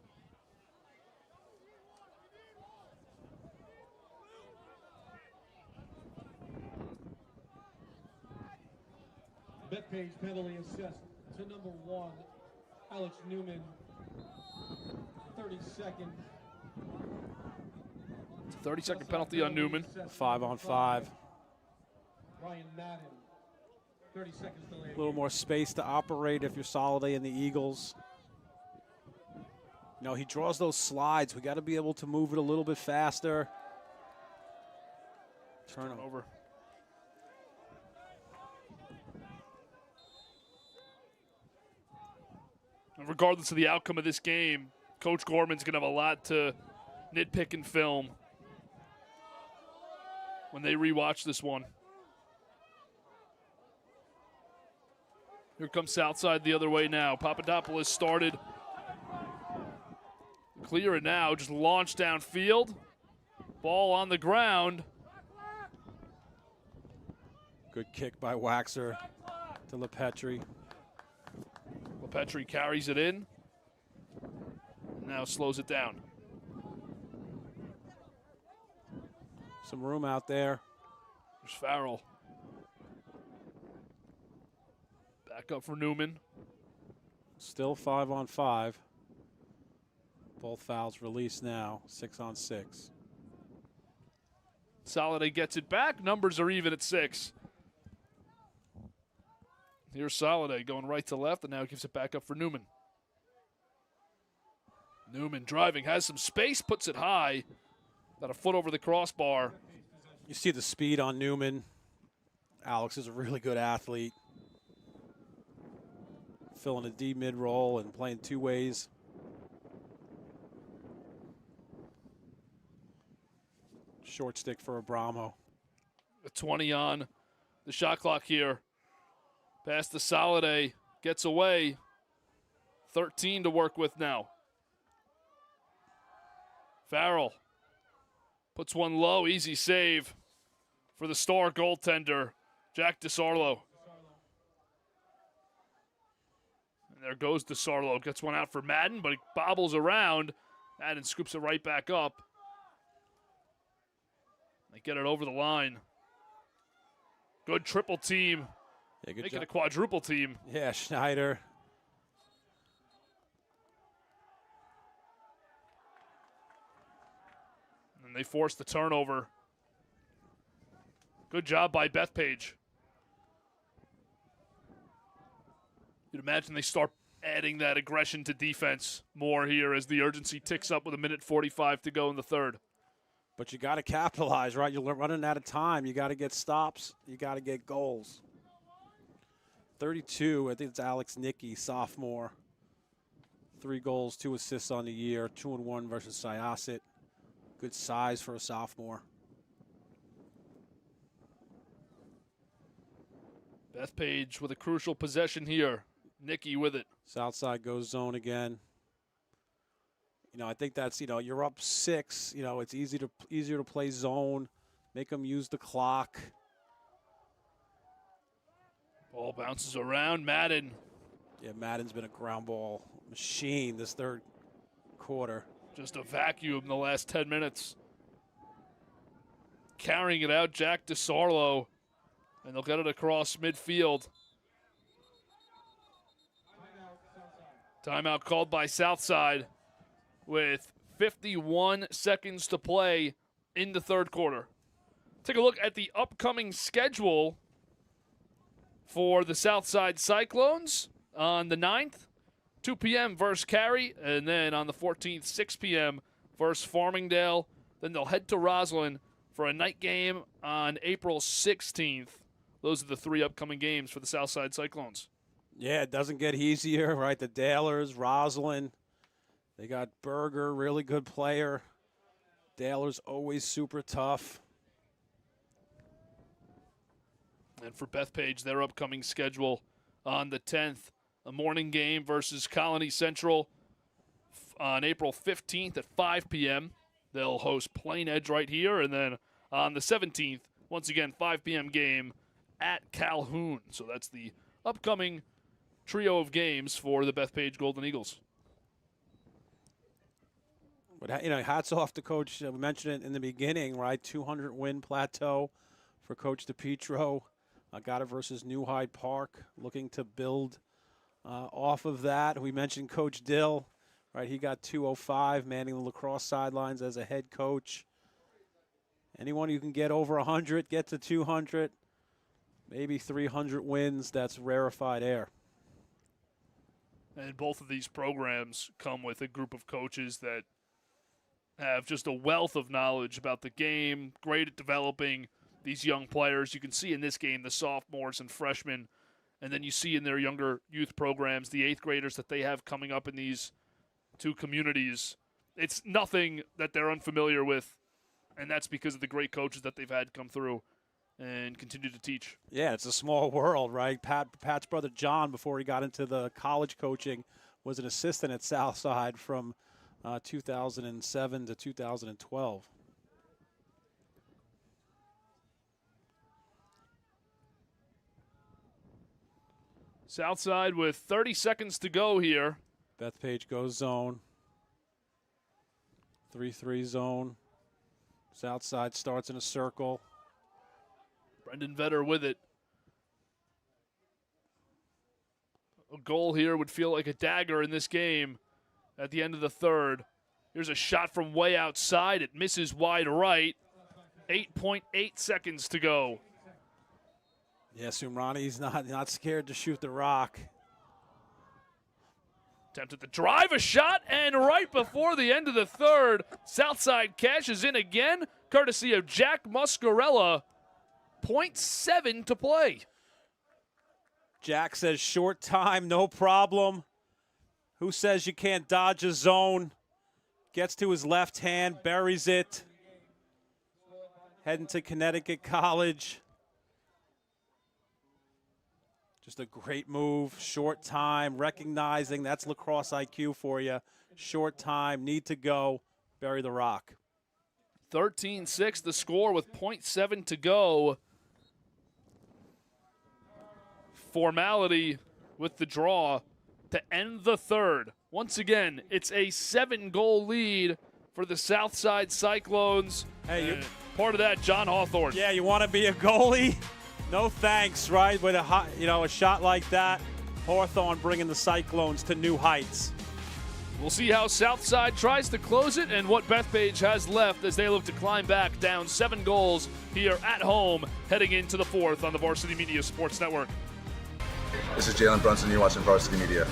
[SPEAKER 12] Bethpage penalty assessed to number 1, Alex Newman. 30 seconds.
[SPEAKER 1] It's a 30-second penalty on Newman.
[SPEAKER 2] 5-on-5.
[SPEAKER 12] Ryan Madden. 30 seconds delay.
[SPEAKER 2] A little more space to operate if you're Soliday and the Eagles. You know, he draws those slides. We got to be able to move it a little bit faster. Turn
[SPEAKER 1] over. And regardless of the outcome of this game, Coach Gorman's going to have a lot to nitpick in film when they rewatch this one. Here comes Southside the other way now. Papadopoulos started. Clear it now, just launched downfield. Ball on the ground.
[SPEAKER 2] Good kick by Waxer to LePetri.
[SPEAKER 1] LePetri carries it in. Now slows it down.
[SPEAKER 2] Some room out there.
[SPEAKER 1] There's Farrell. Back up for Newman.
[SPEAKER 2] Still 5-on-5. Both fouls released now, 6-on-6.
[SPEAKER 1] Soliday gets it back. Numbers are even at 6. Here's Soliday going right to left, and now gives it back up for Newman. Newman driving, has some space, puts it high. About a foot over the crossbar.
[SPEAKER 2] You see the speed on Newman. Alex is a really good athlete. filling a D mid role and playing two ways. Short stick for Abramo.
[SPEAKER 1] A 20 on the shot clock here. Pass to Soliday. Gets away. 13 to work with now. Farrell puts one low. Easy save for the star goaltender, Jack DeSarlo. And there goes DeSarlo. Gets one out for Madden, but he bobbles around. Madden scoops it right back up. They get it over the line. Good triple team.
[SPEAKER 2] Yeah, good
[SPEAKER 1] Make
[SPEAKER 2] job.
[SPEAKER 1] it a quadruple team.
[SPEAKER 2] Yeah, Schneider.
[SPEAKER 1] And they force the turnover. Good job by Bethpage. You'd imagine they start adding that aggression to defense more here as the urgency ticks up with 1:45 to go in the third.
[SPEAKER 2] But you got to capitalize, right? You're running out of time. You got to get stops. You got to get goals. 32, I think it's Alex Nicky, sophomore. 3 goals, 2 assists on the year, 2-1 versus Syosset. Good size for a sophomore.
[SPEAKER 1] Bethpage with a crucial possession here. Nicky with it.
[SPEAKER 2] Southside goes zone again. You know, I think that's, you know, you're up 6. You know, it's easier to play zone, make them use the clock.
[SPEAKER 1] Ball bounces around. Madden.
[SPEAKER 2] Yeah, Madden's been a ground ball machine this third quarter.
[SPEAKER 1] Just a vacuum the last 10 minutes. Carrying it out, Jack DeSarlo. And they'll get it across midfield. Timeout called by Southside with 51 seconds to play in the third quarter. Take a look at the upcoming schedule for the Southside Cyclones on the 9th, 2 p.m. versus Cary, and then on the 14th, 6 p.m. versus Farmingdale. Then they'll head to Roslyn for a night game on April 16th. Those are the 3 upcoming games for the Southside Cyclones.
[SPEAKER 2] Yeah, it doesn't get easier, right? The Dalers, Roslyn. They got Berger, really good player. Dalers always super tough.
[SPEAKER 1] And for Bethpage, their upcoming schedule on the 10th, a morning game versus Colony Central on April 15th at 5 p.m. They'll host Plain Edge right here. And then on the 17th, once again, 5 p.m. game at Calhoun. So that's the upcoming trio of games for the Bethpage Golden Eagles.
[SPEAKER 2] But, you know, hats off to Coach. We mentioned it in the beginning, right? 200-win plateau for Coach DePietro. Got it versus New Hyde Park, looking to build off of that. We mentioned Coach Dill, right? He got 205, manning the Lacrosse sidelines as a head coach. Anyone who can get over 100, get to 200, maybe 300 wins, that's rarefied air.
[SPEAKER 1] And both of these programs come with a group of coaches that have just a wealth of knowledge about the game, great at developing these young players. You can see in this game the sophomores and freshmen, and then you see in their younger youth programs the 8th graders that they have coming up in these 2 communities. It's nothing that they're unfamiliar with, and that's because of the great coaches that they've had come through and continue to teach.
[SPEAKER 2] Yeah, it's a small world, right? Pat's brother John, before he got into the college coaching, was an assistant at Southside from 2007 to 2012.
[SPEAKER 1] Southside with 30 seconds to go here.
[SPEAKER 2] Bethpage goes zone. 3-3 zone. Southside starts in a circle.
[SPEAKER 1] Brendan Vetter with it. A goal here would feel like a dagger in this game at the end of the third. Here's a shot from way outside. It misses wide right. 8.8 seconds to go.
[SPEAKER 2] Yeah, Sumrani's not scared to shoot the rock.
[SPEAKER 1] Attempted to drive a shot, and right before the end of the third, Southside cashes in again, courtesy of Jack Muscarella. 0.7 to play.
[SPEAKER 2] Jack says short time, no problem. Who says you can't dodge a zone? Gets to his left hand, buries it. Heading to Connecticut College. Just a great move, short time, recognizing that's lacrosse IQ for you. Short time, need to go, bury the rock.
[SPEAKER 1] 13-6 the score with 0.7 to go. Formality with the draw to end the third. Once again, it's a 7-goal lead for the Southside Cyclones.
[SPEAKER 2] Hey,
[SPEAKER 1] part of that, John Hawthorne.
[SPEAKER 2] Yeah, you want to be a goalie? No thanks, right? With a shot like that, Hawthorne bringing the Cyclones to new heights.
[SPEAKER 1] We'll see how Southside tries to close it and what Bethpage has left as they look to climb back down 7 goals here at home, heading into the fourth on the Varsity Media Sports Network.
[SPEAKER 13] This is Jalen Brunson. You're watching Varsity Media.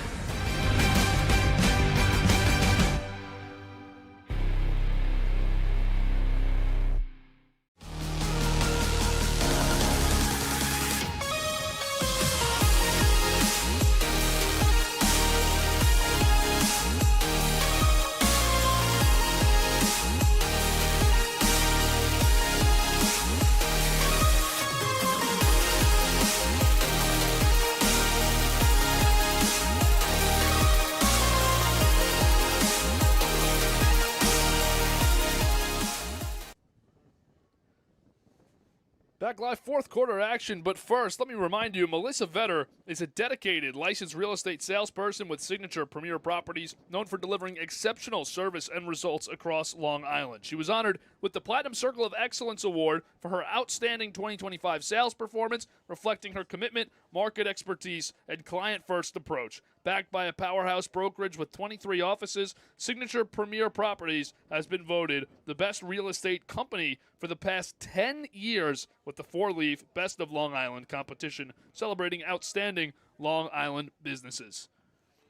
[SPEAKER 1] Back live, fourth quarter action, but first, let me remind you, Melissa Vetter is a dedicated licensed real estate salesperson with Signature Premier Properties, known for delivering exceptional service and results across Long Island. She was honored with the Platinum Circle of Excellence Award for her outstanding 2025 sales performance, reflecting her commitment, market expertise, and client-first approach. Backed by a powerhouse brokerage with 23 offices, Signature Premier Properties has been voted the best real estate company for the past 10 years with the 4-leaf Best of Long Island competition, celebrating outstanding Long Island businesses.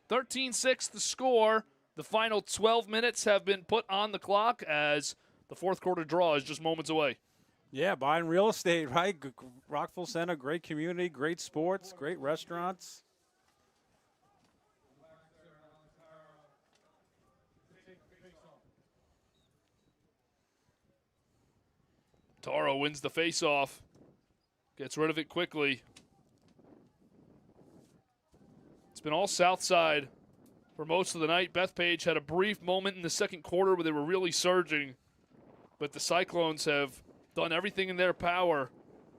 [SPEAKER 1] 13-6 the score. The final 12 minutes have been put on the clock as the fourth quarter draw is just moments away.
[SPEAKER 2] Yeah, buying real estate, right? Rockville Center, great community, great sports, great restaurants.
[SPEAKER 1] Taro wins the faceoff, gets rid of it quickly. It's been all Southside for most of the night. Bethpage had a brief moment in the second quarter where they were really surging, but the Cyclones have done everything in their power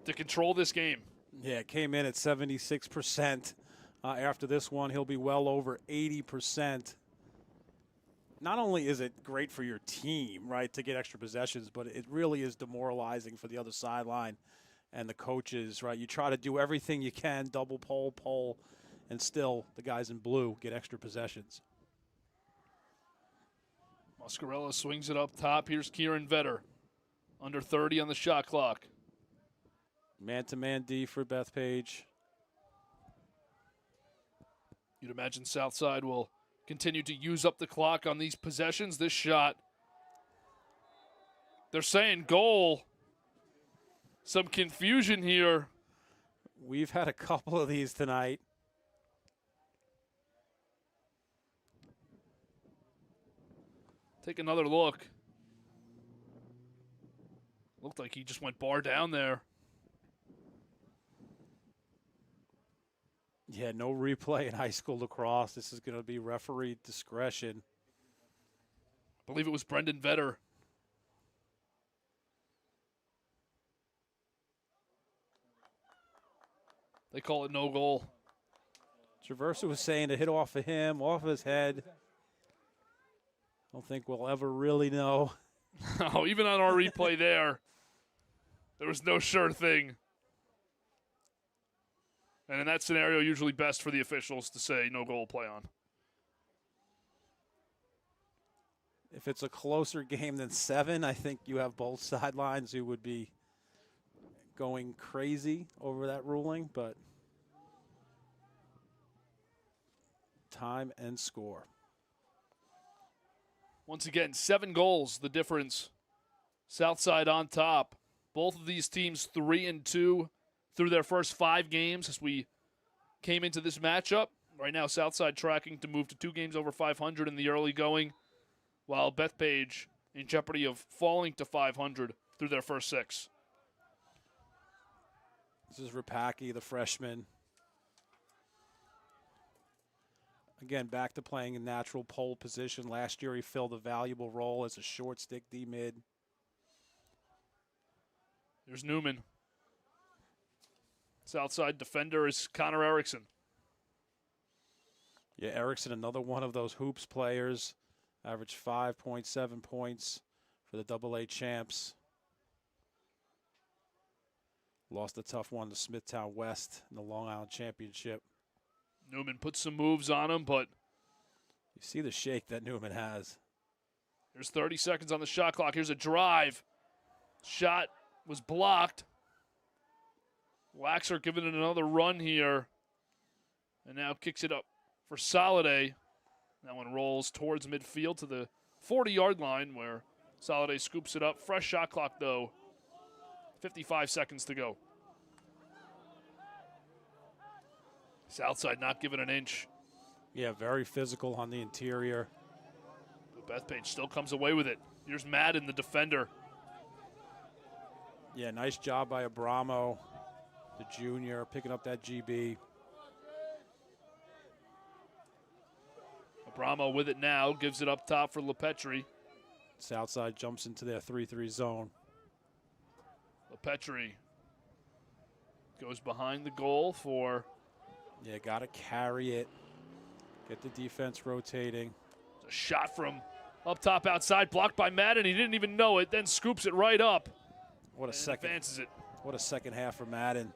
[SPEAKER 1] to control this game.
[SPEAKER 2] Yeah, it came in at 76%. After this one, he'll be well over 80%. Not only is it great for your team, right, to get extra possessions, but it really is demoralizing for the other sideline and the coaches, right? You try to do everything you can, double pole, and still the guys in blue get extra possessions.
[SPEAKER 1] Muscarella swings it up top. Here's Kieran Vetter. Under 30 on the shot clock.
[SPEAKER 2] Man-to-man D for Bethpage.
[SPEAKER 1] You'd imagine Southside will continue to use up the clock on these possessions. This shot, they're saying goal. Some confusion here.
[SPEAKER 2] We've had a couple of these tonight.
[SPEAKER 1] Take another look. Looked like he just went bar down there.
[SPEAKER 2] Yeah, no replay in high school lacrosse. This is going to be referee discretion.
[SPEAKER 1] I believe it was Brendan Vetter. They call it no goal.
[SPEAKER 2] Traversa was saying to hit off of him, off of his head. Don't think we'll ever really know.
[SPEAKER 1] No, even on our replay there was no sure thing. And in that scenario, usually best for the officials to say no goal, play on.
[SPEAKER 2] If it's a closer game than 7, I think you have both sidelines who would be going crazy over that ruling, but time and score.
[SPEAKER 1] Once again, 7 goals, the difference. Southside on top. Both of these teams 3-2 through their first 5 games as we came into this matchup. Right now, Southside tracking to move to 2 games over 500 in the early going, while Bethpage in jeopardy of falling to 500 through their first 6.
[SPEAKER 2] This is Rapaki, the freshman. Again, back to playing in natural pole position. Last year he filled a valuable role as a short stick D-mid.
[SPEAKER 1] There's Newman. Southside defender is Connor Erickson.
[SPEAKER 2] Yeah, Erickson, another one of those hoops players. Averaged 5.7 points for the AA champs. Lost a tough one to Smithtown West in the Long Island Championship.
[SPEAKER 1] Newman puts some moves on him, but
[SPEAKER 2] you see the shake that Newman has.
[SPEAKER 1] There's 30 seconds on the shot clock. Here's a drive. Shot was blocked. Laxer giving it another run here. And now kicks it up for Soliday. That one rolls towards midfield to the 40-yard line where Soliday scoops it up. Fresh shot clock, though. 55 seconds to go. Southside not giving an inch.
[SPEAKER 2] Yeah, very physical on the interior.
[SPEAKER 1] But Bethpage still comes away with it. Here's Madden, the defender.
[SPEAKER 2] Yeah, nice job by Abramo, the junior, picking up that GB.
[SPEAKER 1] Abramo with it now, gives it up top for LePetri.
[SPEAKER 2] Southside jumps into their 3-3 zone.
[SPEAKER 1] LePetri goes behind the goal for...
[SPEAKER 2] Yeah, got to carry it. Get the defense rotating.
[SPEAKER 1] A shot from up top outside, blocked by Madden. He didn't even know it, then scoops it right up.
[SPEAKER 2] What a second.
[SPEAKER 1] Advances it.
[SPEAKER 2] What a second half for Madden.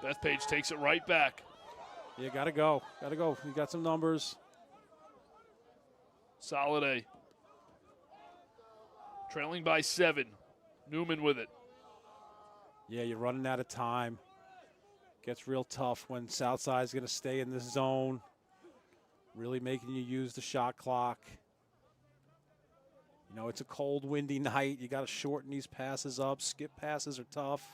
[SPEAKER 1] Bethpage takes it right back.
[SPEAKER 2] Yeah, got to go. Got to go. You got some numbers.
[SPEAKER 1] Soliday. Trailing by 7. Newman with it.
[SPEAKER 2] Yeah, you're running out of time. Gets real tough when Southside's going to stay in this zone. Really making you use the shot clock. You know, it's a cold, windy night. You got to shorten these passes up. Skip passes are tough.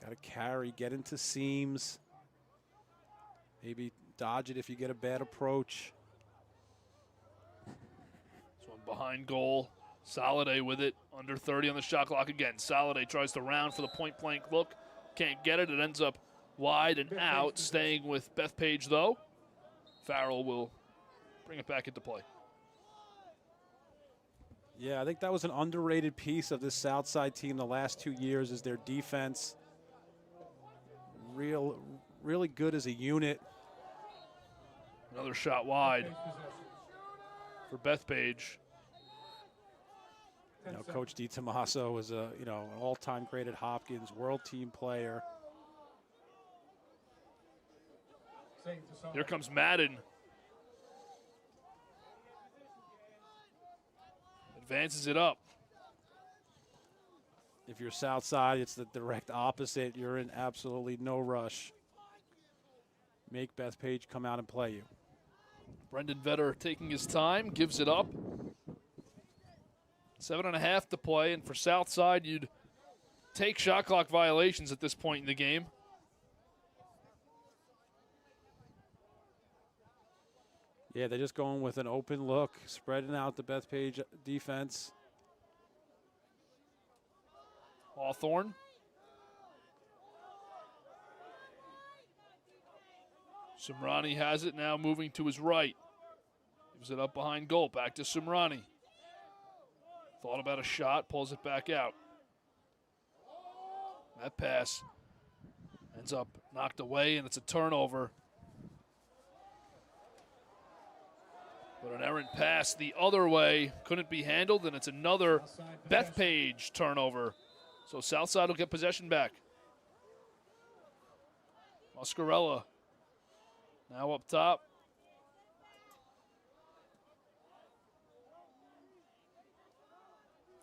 [SPEAKER 2] Got to carry, get into seams. Maybe dodge it if you get a bad approach.
[SPEAKER 1] This one behind goal. Soliday with it, under 30 on the shot clock again. Soliday tries to round for the point-blank look. Can't get it. It ends up wide and out. Staying with Bethpage, though. Farrell will bring it back into play.
[SPEAKER 2] Yeah, I think that was an underrated piece of this Southside team the last 2 years is their defense. Really good as a unit.
[SPEAKER 1] Another shot wide for Bethpage.
[SPEAKER 2] You know, Coach DiTomaso was an all-time great at Hopkins, world team player.
[SPEAKER 1] Here comes Madden. Advances it up.
[SPEAKER 2] If you're Southside, it's the direct opposite. You're in absolutely no rush. Make Bethpage come out and play you.
[SPEAKER 1] Brendan Vetter taking his time, gives it up. 7.5 to play, and for Southside, you'd take shot clock violations at this point in the game.
[SPEAKER 2] Yeah, they're just going with an open look, spreading out the Bethpage defense.
[SPEAKER 1] Hawthorne. Sumrani has it now, moving to his right. Gives it up behind goal, back to Sumrani. Thought about a shot, pulls it back out. That pass ends up knocked away, and it's a turnover. But an errant pass the other way couldn't be handled, and it's another Bethpage turnover. So Southside will get possession back. Mascarella now up top.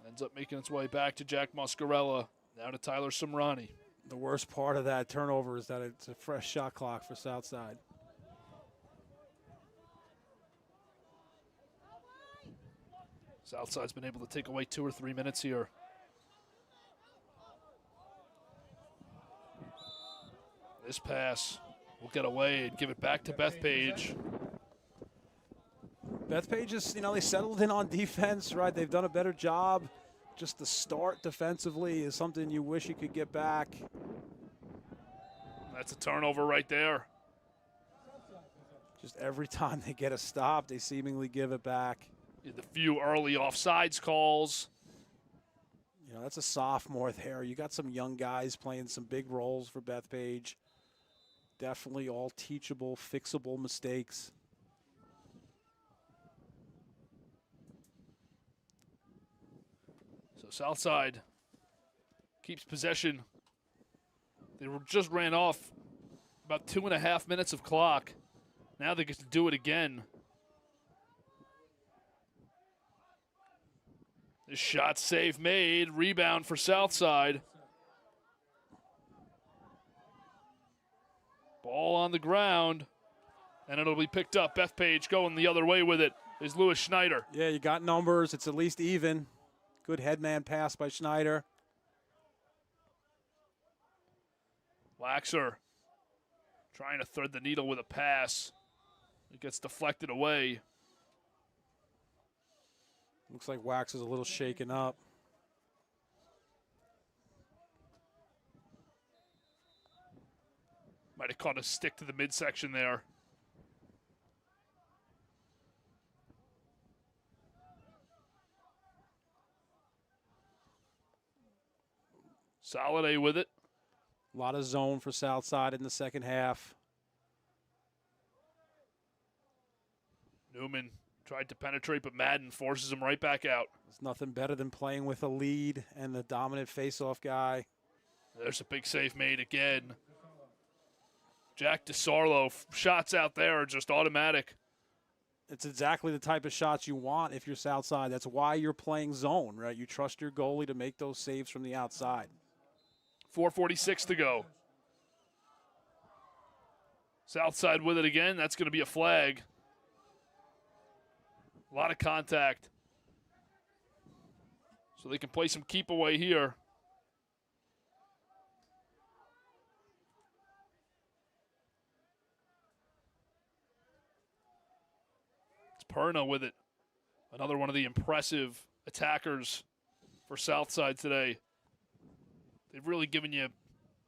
[SPEAKER 1] Ends up making its way back to Jack Mascarella. Now to Tyler Sumrani.
[SPEAKER 2] The worst part of that turnover is that it's a fresh shot clock for Southside.
[SPEAKER 1] Southside's been able to take away 2 or 3 minutes here. This pass will get away and give it back to Bethpage.
[SPEAKER 2] Bethpage is, they settled in on defense, right? They've done a better job. Just the start defensively is something you wish you could get back.
[SPEAKER 1] That's a turnover right there.
[SPEAKER 2] Just every time they get a stop, they seemingly give it back.
[SPEAKER 1] The few early offsides calls.
[SPEAKER 2] That's a sophomore there. You got some young guys playing some big roles for Bethpage. Definitely all teachable, fixable mistakes.
[SPEAKER 1] So Southside keeps possession. They just ran off about 2.5 minutes of clock. Now they get to do it again. This shot save made. Rebound for Southside. Ball on the ground. And it'll be picked up. Bethpage going the other way with it is Lewis Schneider.
[SPEAKER 2] Yeah, you got numbers. It's at least even. Good headman pass by Schneider.
[SPEAKER 1] Waxer trying to thread the needle with a pass. It gets deflected away.
[SPEAKER 2] Looks like Wax is a little shaken up.
[SPEAKER 1] Might have caught a stick to the midsection there. Soliday with it.
[SPEAKER 2] A lot of zone for Southside in the second half.
[SPEAKER 1] Newman tried to penetrate, but Madden forces him right back out.
[SPEAKER 2] There's nothing better than playing with a lead and the dominant face-off guy.
[SPEAKER 1] There's a big save made again. Jack DeSarlo, shots out there are just automatic.
[SPEAKER 2] It's exactly the type of shots you want if you're Southside. That's why you're playing zone, right? You trust your goalie to make those saves from the outside.
[SPEAKER 1] 4:46 to go. Southside with it again. That's going to be a flag. A lot of contact. So they can play some keep away here. It's Perna with it. Another one of the impressive attackers for Southside today. They've really given you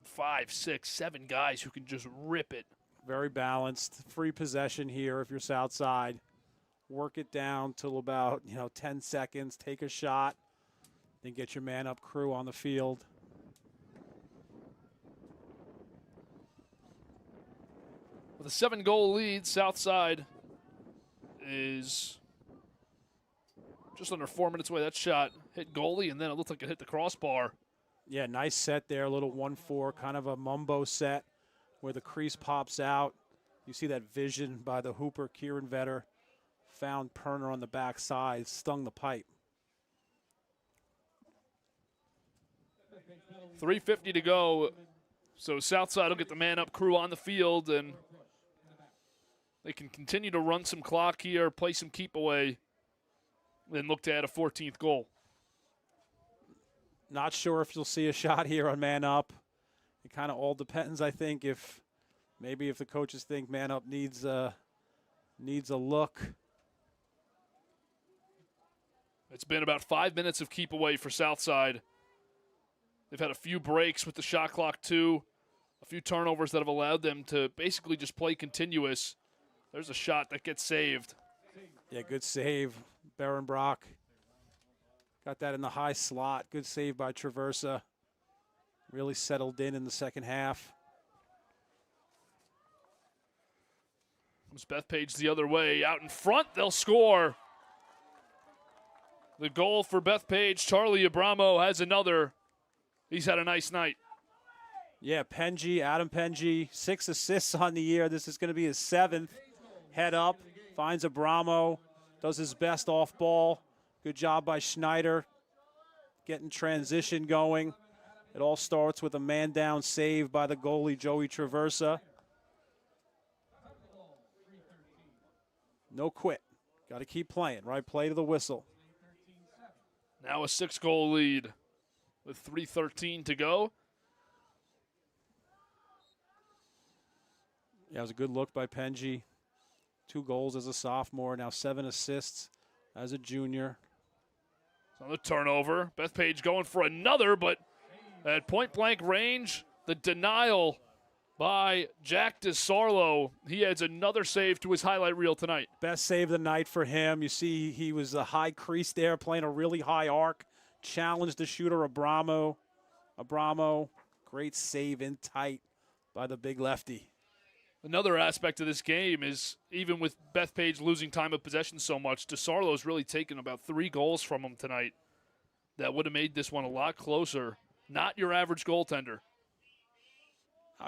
[SPEAKER 1] 5, 6, 7 guys who can just rip it.
[SPEAKER 2] Very balanced. Free possession here if you're Southside. Work it down till about 10 seconds. Take a shot. Then get your man-up crew on the field.
[SPEAKER 1] With a 7-goal lead, Southside is just under 4 minutes away. That shot hit goalie, and then it looked like it hit the crossbar.
[SPEAKER 2] Yeah, nice set there. A little 1-4, kind of a mumbo set where the crease pops out. You see that vision by the hooper, Kieran Vetter. Found Perner on the backside, stung the pipe.
[SPEAKER 1] 3:50 to go. So Southside will get the man-up crew on the field, and they can continue to run some clock here, play some keep away, then look to add a 14th goal.
[SPEAKER 2] Not sure if you'll see a shot here on man up. It kind of all depends, I think, if the coaches think man up needs a look.
[SPEAKER 1] It's been about 5 minutes of keep away for Southside. They've had a few breaks with the shot clock too, a few turnovers that have allowed them to basically just play continuous. There's a shot that gets saved.
[SPEAKER 2] Yeah, good save. Baron Brock got that in the high slot. Good save by Traversa. Really settled in the second half.
[SPEAKER 1] Comes Bethpage the other way. Out in front, they'll score. The goal for Bethpage. Charlie Abramo has another. He's had a nice night.
[SPEAKER 2] Yeah, Penji, Adam Penji, 6 assists on the year. This is going to be his 7th. Head up, finds Abramo, does his best off ball. Good job by Schneider getting transition going. It all starts with a man-down save by the goalie, Joey Traversa. No quit. Got to keep playing, right? Play to the whistle.
[SPEAKER 1] Now a 6-goal lead with 3:13 to go.
[SPEAKER 2] Yeah, it was a good look by Penji. 2 goals as a sophomore, now 7 assists as a junior.
[SPEAKER 1] On the turnover, Bethpage going for another, but at point-blank range, the denial by Jack DeSarlo. He adds another save to his highlight reel tonight.
[SPEAKER 2] Best save of the night for him. You see he was a high crease there, playing a really high arc. Challenged the shooter, Abramo. Great save in tight by the big lefty.
[SPEAKER 1] Another aspect of this game is, even with Bethpage losing time of possession so much, DeSarlo's really taken about 3 goals from him tonight that would have made this one a lot closer. Not your average goaltender.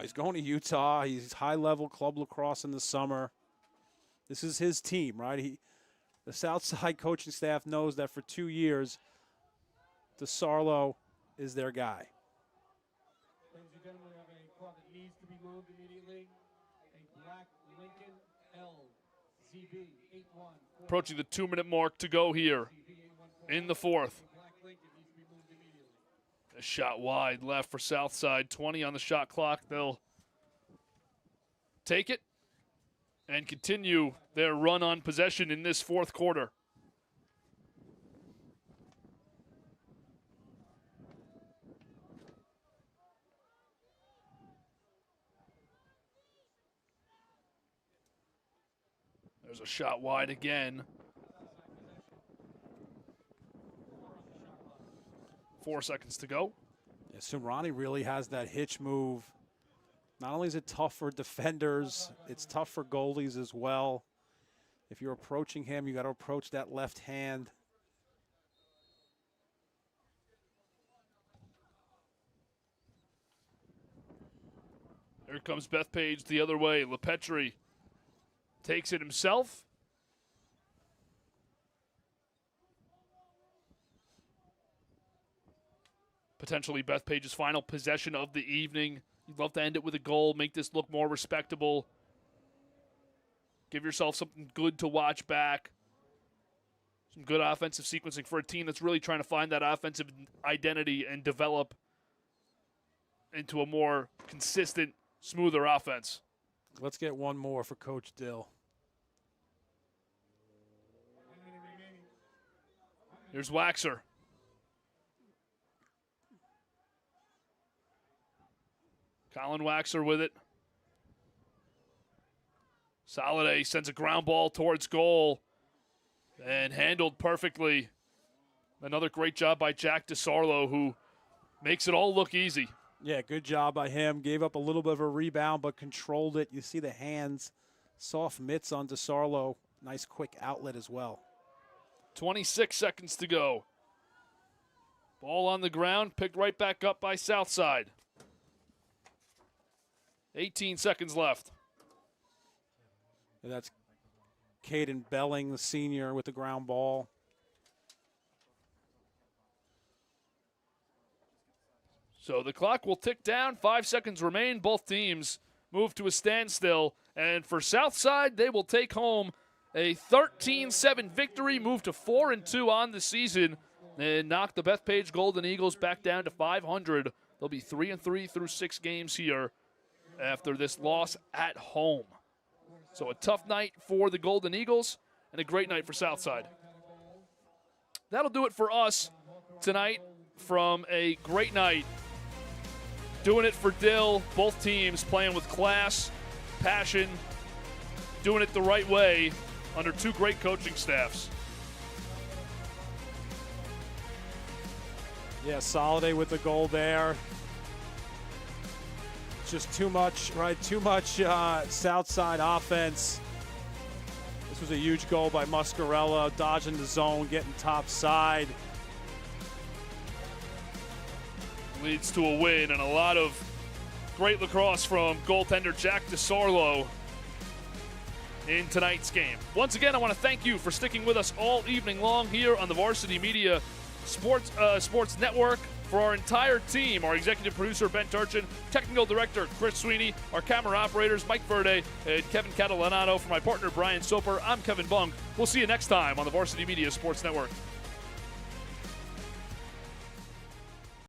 [SPEAKER 2] He's going to Utah. He's high-level club lacrosse in the summer. This is his team, right? The Southside coaching staff knows that for 2 years, DeSarlo is their guy.
[SPEAKER 12] Ladies and gentlemen, we have a car that needs to be moved immediately. A black Lincoln LZB 81.
[SPEAKER 1] Approaching the 2-minute mark to go here in the fourth. A shot wide left for Southside. 20 on the shot clock. They'll take it and continue their run on possession in this fourth quarter. There's a shot wide again. 4 seconds to go.
[SPEAKER 2] Yeah, Sumrani really has that hitch move. Not only is it tough for defenders, it's tough for goalies as well. If you're approaching him, you got to approach that left hand.
[SPEAKER 1] Here comes Bethpage the other way. LePetri takes it himself. Potentially Bethpage's final possession of the evening. You'd love to end it with a goal, make this look more respectable. Give yourself something good to watch back. Some good offensive sequencing for a team that's really trying to find that offensive identity and develop into a more consistent, smoother offense.
[SPEAKER 2] Let's get one more for Coach Dill.
[SPEAKER 1] Here's Waxer. Colin Waxer with it. Soliday sends a ground ball towards goal and handled perfectly. Another great job by Jack DeSarlo, who makes it all look easy.
[SPEAKER 2] Yeah, good job by him. Gave up a little bit of a rebound, but controlled it. You see the hands, soft mitts on DeSarlo. Nice quick outlet as well.
[SPEAKER 1] 26 seconds to go. Ball on the ground, picked right back up by Southside. 18 seconds left.
[SPEAKER 2] And that's Caden Belling, the senior, with the ground ball.
[SPEAKER 1] So the clock will tick down. 5 seconds remain. Both teams move to a standstill. And for Southside, they will take home a 13-7 victory, move to 4-2 on the season, and knock the Bethpage Golden Eagles back down to 500. They'll be 3-3 through 6 games here after this loss at home. So a tough night for the Golden Eagles and a great night for Southside. That'll do it for us tonight from a great night. Doing it for Dill, both teams playing with class, passion, doing it the right way under 2 great coaching staffs.
[SPEAKER 2] Yeah, Soliday with the goal there. Just too much, right? Too much Southside offense. This was a huge goal by Muscarella, dodging the zone, getting top side.
[SPEAKER 1] Leads to a win and a lot of great lacrosse from goaltender Jack DeSarlo in tonight's game. Once again, I want to thank you for sticking with us all evening long here on the Varsity Media Sports Network. For our entire team, our executive producer, Ben Turchin, technical director, Chris Sweeney, our camera operators, Mike Verde, and Kevin Catalanato. For my partner, Brian Soper, I'm Kevin Bung. We'll see you next time on the Varsity Media Sports Network.